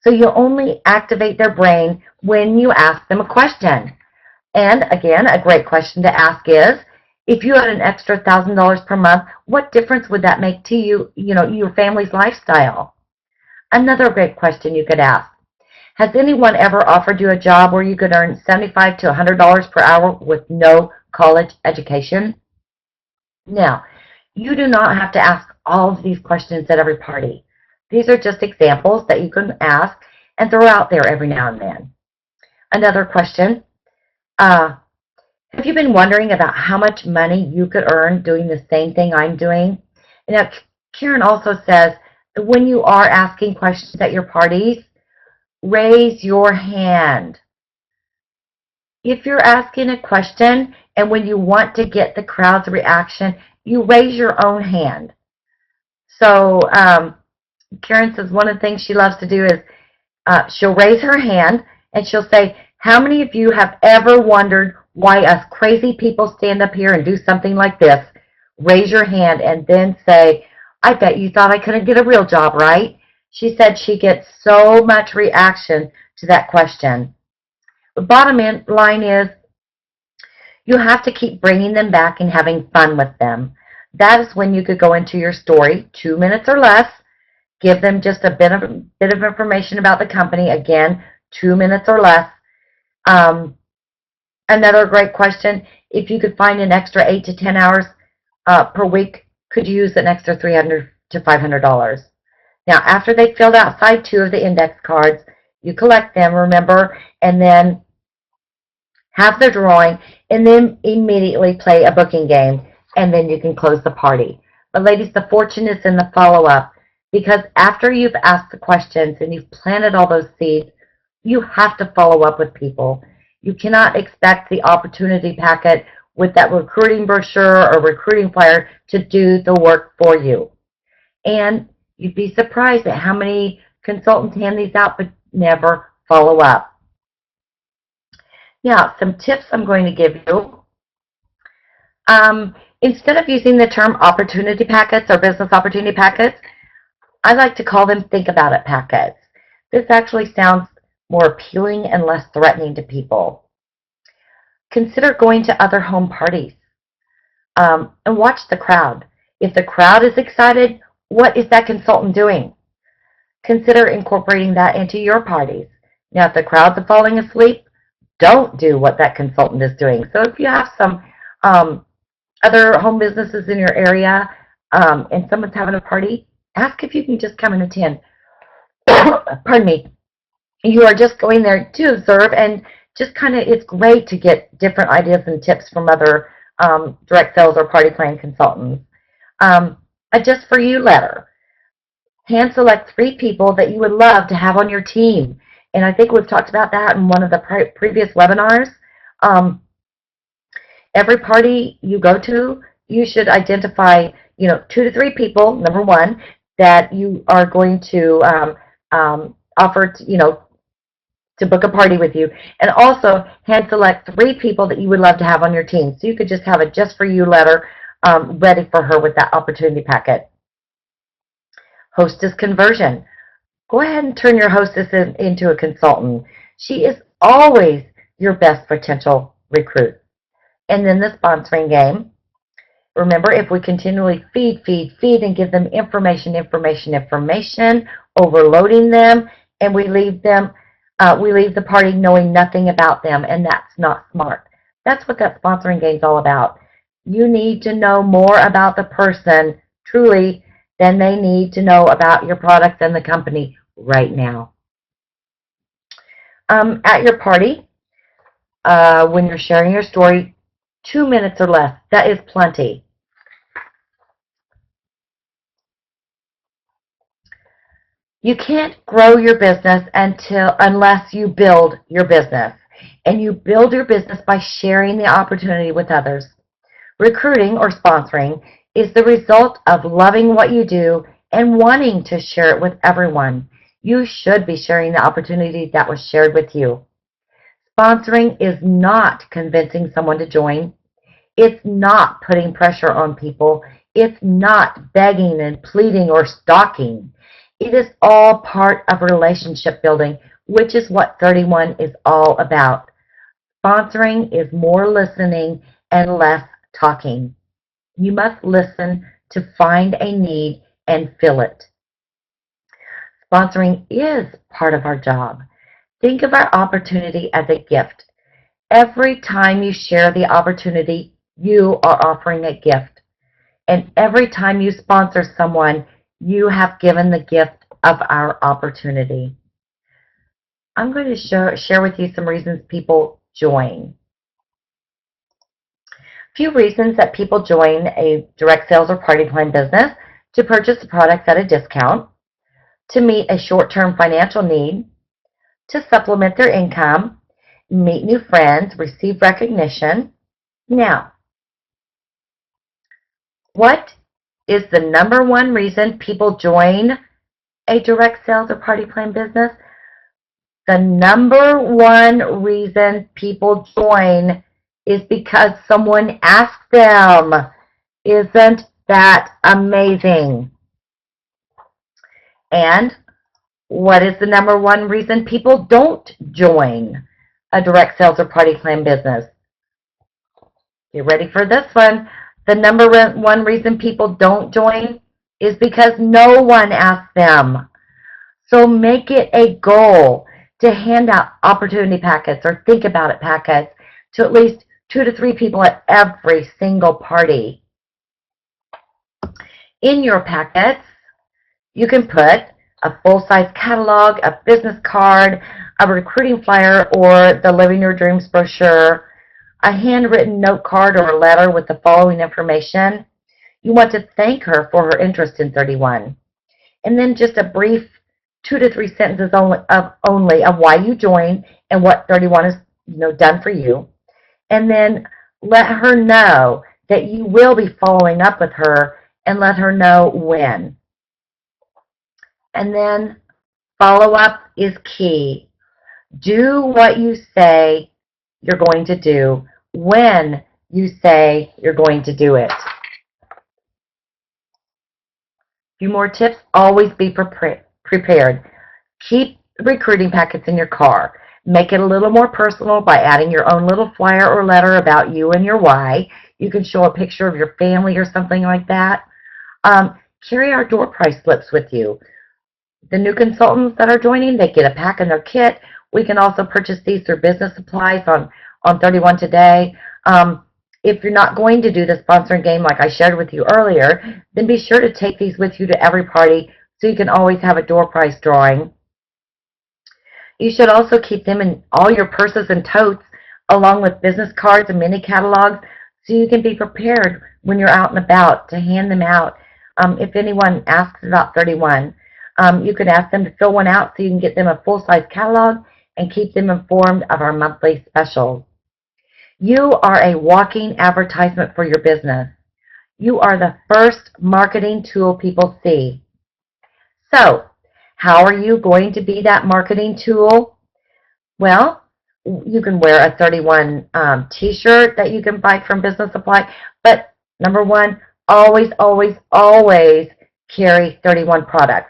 So you only activate their brain when you ask them a question. And again, a great question to ask is, if you had an extra $1,000 per month, what difference would that make to you, your family's lifestyle? Another great question you could ask, has anyone ever offered you a job where you could earn $75 to $100 per hour with no college education? Now, you do not have to ask all of these questions at every party. These are just examples that you can ask and throw out there every now and then. Another question, have you been wondering about how much money you could earn doing the same thing I'm doing? Now, Karen also says that when you are asking questions at your parties, raise your hand. If you're asking a question and when you want to get the crowd's reaction, you raise your own hand. So Karen says one of the things she loves to do is she'll raise her hand and she'll say, "How many of you have ever wondered why us crazy people stand up here and do something like this?" Raise your hand and then say, "I bet you thought I couldn't get a real job, right?" She said she gets so much reaction to that question. The bottom line is you have to keep bringing them back and having fun with them. That is when you could go into your story, 2 minutes or less, give them just a bit of information about the company, again, 2 minutes or less. Another great question, if you could find an extra 8 to 10 hours per week, could you use an extra $300 to $500? Now, after they've filled out side 2 of the index cards, you collect them, remember, and then have their drawing, and then immediately play a booking game, and then you can close the party. But ladies, the fortune is in the follow-up, because after you've asked the questions and you've planted all those seeds, you have to follow up with people. You cannot expect the opportunity packet with that recruiting brochure or recruiting flyer to do the work for you. And you'd be surprised at how many consultants hand these out but never follow up. Now, some tips I'm going to give you. Instead of using the term opportunity packets or business opportunity packets, I like to call them think about it packets. This actually sounds more appealing and less threatening to people. Consider going to other home parties and watch the crowd. If the crowd is excited, what is that consultant doing? Consider incorporating that into your parties. Now, if the crowds are falling asleep, don't do what that consultant is doing. So if you have some um, other home businesses in your area and someone's having a party, ask if you can just come and attend. Pardon me. You are just going there to observe and just kind of, it's great to get different ideas and tips from other direct sales or party plan consultants. A just for you letter. Hand select 3 people that you would love to have on your team. And I think we've talked about that in one of the previous webinars. Um, every party you go to, you should identify, 2 to 3 people, number one, that you are going to offer, to book a party with you, and also hand select 3 people that you would love to have on your team. So you could just have a just for you letter ready for her with that opportunity packet. Hostess conversion. Go ahead and turn your hostess into a consultant. She is always your best potential recruit. And then the sponsoring game. Remember, if we continually feed and give them information, overloading them, and we leave the party knowing nothing about them, and that's not smart. That's what that sponsoring game is all about. You need to know more about the person, truly, than they need to know about your product and the company right now. At your party, when you're sharing your story, 2 minutes or less, that is plenty. You can't grow your business unless you build your business. And you build your business by sharing the opportunity with others. Recruiting or sponsoring is the result of loving what you do and wanting to share it with everyone. You should be sharing the opportunity that was shared with you. Sponsoring is not convincing someone to join. It's not putting pressure on people. It's not begging and pleading or stalking. It is all part of relationship building, which is what 31 is all about. Sponsoring is more listening and less talking. You must listen to find a need and fill it. Sponsoring is part of our job. Think of our opportunity as a gift. Every time you share the opportunity, you are offering a gift. And every time you sponsor someone, you have given the gift of our opportunity. I'm going to share with you some reasons people join. A few reasons that people join a direct sales or party plan business: to purchase products at a discount, to meet a short-term financial need, to supplement their income, meet new friends, receive recognition. Now, what is the number one reason people join a direct sales or party plan business? The number one reason people join is because someone asked them. Isn't that amazing? And what is the number one reason people don't join a direct sales or party plan business? Get ready for this one. The number one reason people don't join is because no one asked them. So make it a goal to hand out opportunity packets or think about it packets to at least 2 to 3 people at every single party. In your packets, you can put a full-size catalog, a business card, a recruiting flyer, or the Living Your Dreams brochure, a handwritten note card or a letter with the following information. You want to thank her for her interest in 31. And then just a brief 2 to 3 sentences only of why you joined and what 31 has done for you. And then let her know that you will be following up with her and let her know when. And then follow-up is key. Do what you say you're going to do when you say you're going to do it. A few more tips. Always be prepared. Keep recruiting packets in your car. Make it a little more personal by adding your own little flyer or letter about you and your why. You can show a picture of your family or something like that. Carry our door price slips with you. The new consultants that are joining, they get a pack in their kit. We can also purchase these through business supplies on 31 Today. If you're not going to do the sponsoring game like I shared with you earlier, then be sure to take these with you to every party so you can always have a door prize drawing. You should also keep them in all your purses and totes, along with business cards and mini catalogs, so you can be prepared when you're out and about to hand them out. If anyone asks about 31, you could ask them to fill one out so you can get them a full-size catalog and keep them informed of our monthly specials. You are a walking advertisement for your business. You are the first marketing tool people see. So, how are you going to be that marketing tool? Well, you can wear a 31 t-shirt that you can buy from Business Supply, but number one, always, always, always carry 31 products.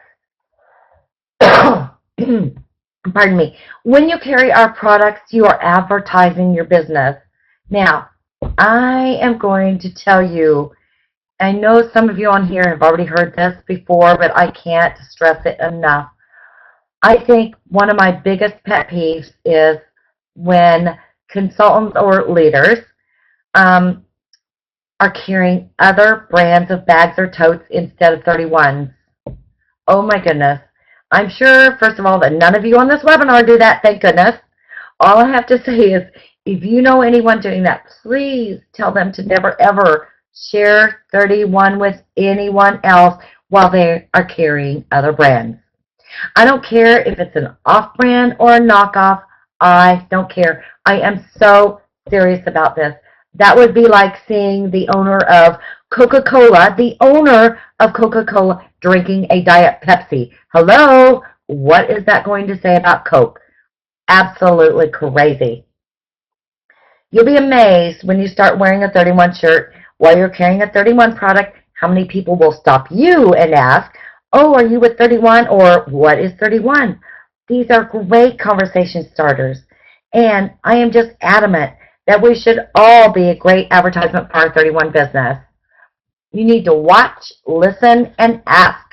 Pardon me. When you carry our products, you are advertising your business. Now, I am going to tell you, I know some of you on here have already heard this before, but I can't stress it enough. I think one of my biggest pet peeves is when consultants or leaders are carrying other brands of bags or totes instead of 31s. Oh my goodness. I'm sure, first of all, that none of you on this webinar do that, thank goodness. All I have to say is, if you know anyone doing that, please tell them to never ever share 31 with anyone else while they are carrying other brands. I don't care if it's an off-brand or a knockoff. I don't care. I am so serious about this. That would be like seeing the owner of Coca-Cola, drinking a Diet Pepsi. Hello? What is that going to say about Coke? Absolutely crazy. You'll be amazed when you start wearing a 31 shirt while you're carrying a 31 product, how many people will stop you and ask, oh, are you with 31? Or what is 31? These are great conversation starters. And I am just adamant that we should all be a great advertisement for our 31 business. You need to watch, listen, and ask.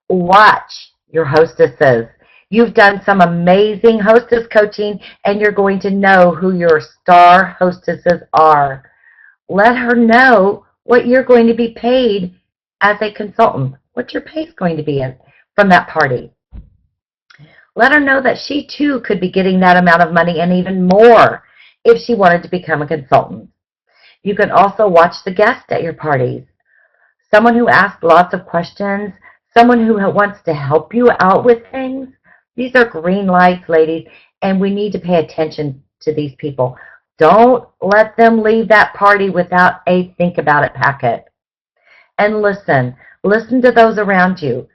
Watch your hostesses. You've done some amazing hostess coaching, and you're going to know who your star hostesses are. Let her know what you're going to be paid as a consultant, what your pay is going to be from that party. Let her know that she too could be getting that amount of money and even more if she wanted to become a consultant. You can also watch the guests at your parties. Someone who asks lots of questions, someone who wants to help you out with things. These are green lights, ladies, and we need to pay attention to these people. Don't let them leave that party without a think about it packet. And listen to those around you.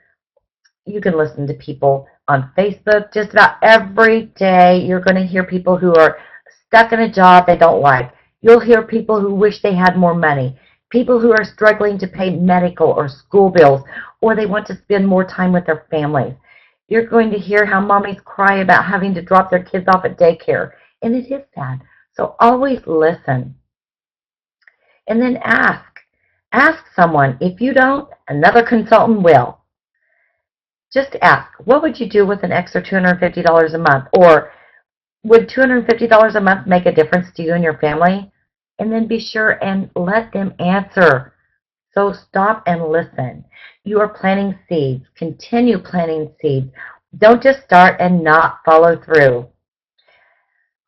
You can listen to people on Facebook just about every day. You're going to hear people who are stuck in a job they don't like. You'll hear people who wish they had more money, people who are struggling to pay medical or school bills, or they want to spend more time with their families. You're going to hear how mommies cry about having to drop their kids off at daycare, and it is sad. So always listen. And then ask. Ask someone. If you don't, another consultant will. Just ask, what would you do with an extra $250 a month? Or would $250 a month make a difference to you and your family? And then be sure and let them answer. So stop and listen. You are planting seeds. Continue planting seeds. Don't just start and not follow through.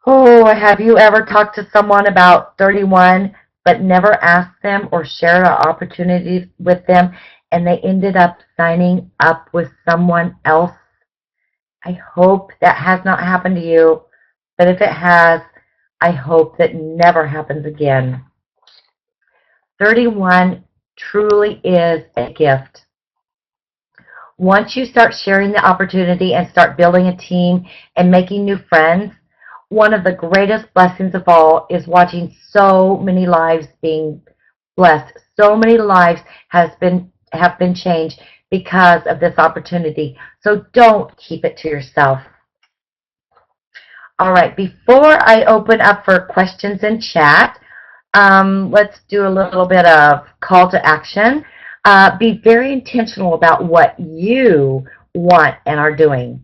Oh, have you ever talked to someone about 31 but never asked them or shared an opportunity with them and they ended up signing up with someone else? I hope that has not happened to you, but if it has, I hope that never happens again. 31 truly is a gift. Once you start sharing the opportunity and start building a team and making new friends, one of the greatest blessings of all is watching so many lives being blessed. So many lives have been changed because of this opportunity. So don't keep it to yourself. All right, before I open up for questions in chat, let's do a little bit of call to action. Be very intentional about what you want and are doing.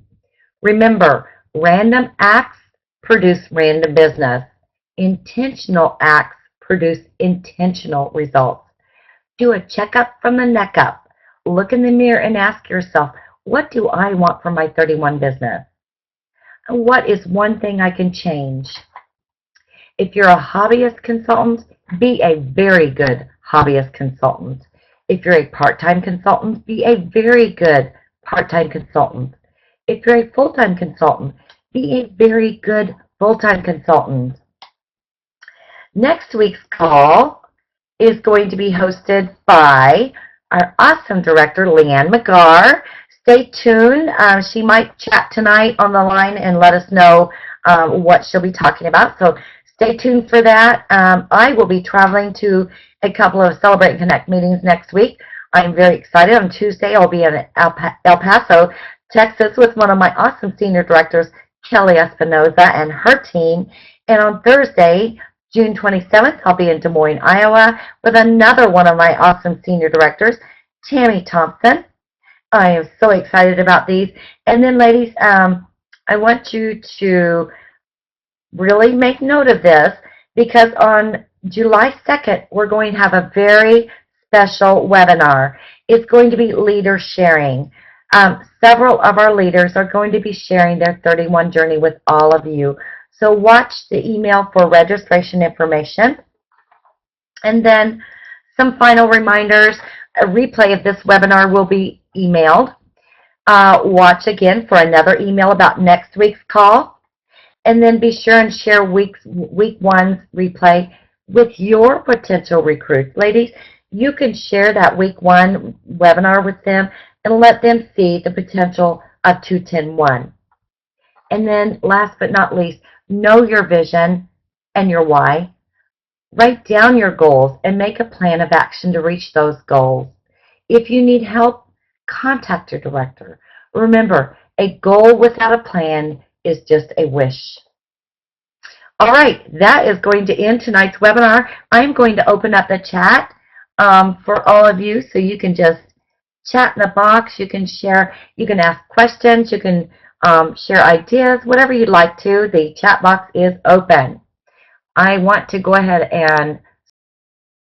Remember, random acts produce random business. Intentional acts produce intentional results. Do a checkup from the neck up. Look in the mirror and ask yourself, what do I want for my 31 business? And what is one thing I can change? If you're a hobbyist consultant, be a very good hobbyist consultant. If you're a part-time consultant, be a very good part-time consultant. If you're a full-time consultant, be a very good full-time consultant. Next week's call is going to be hosted by our awesome director, Leanne McGarr. Stay tuned. She might chat tonight on the line and let us know what she'll be talking about. So stay tuned for that. I will be traveling to a couple of Celebrate and Connect meetings next week. I'm very excited. On Tuesday, I'll be in El Paso, Texas, with one of my awesome senior directors, Kelly Espinoza, and her team. And on Thursday, June 27th, I'll be in Des Moines, Iowa, with another one of my awesome senior directors, Tammy Thompson. I am so excited about these. And then, ladies, I want you to really make note of this, because on July 2nd, we're going to have a very special webinar. It's going to be leader sharing. Several of our leaders are going to be sharing their 31 journey with all of you. So watch the email for registration information. And then some final reminders. A replay of this webinar will be emailed. Watch again for another email about next week's call. And then be sure and share week one's replay with your potential recruits. Ladies, you can share that week one webinar with them and let them see the potential of 210-1. And then last but not least, know your vision and your why. Write down your goals and make a plan of action to reach those goals. If you need help, contact your director. Remember, a goal without a plan is just a wish. All right, that is going to end tonight's webinar. I'm going to open up the chat for all of you, so you can just chat in the box. You can share, you can ask questions, you can share ideas, whatever you'd like to. The chat box is open. I want to go ahead and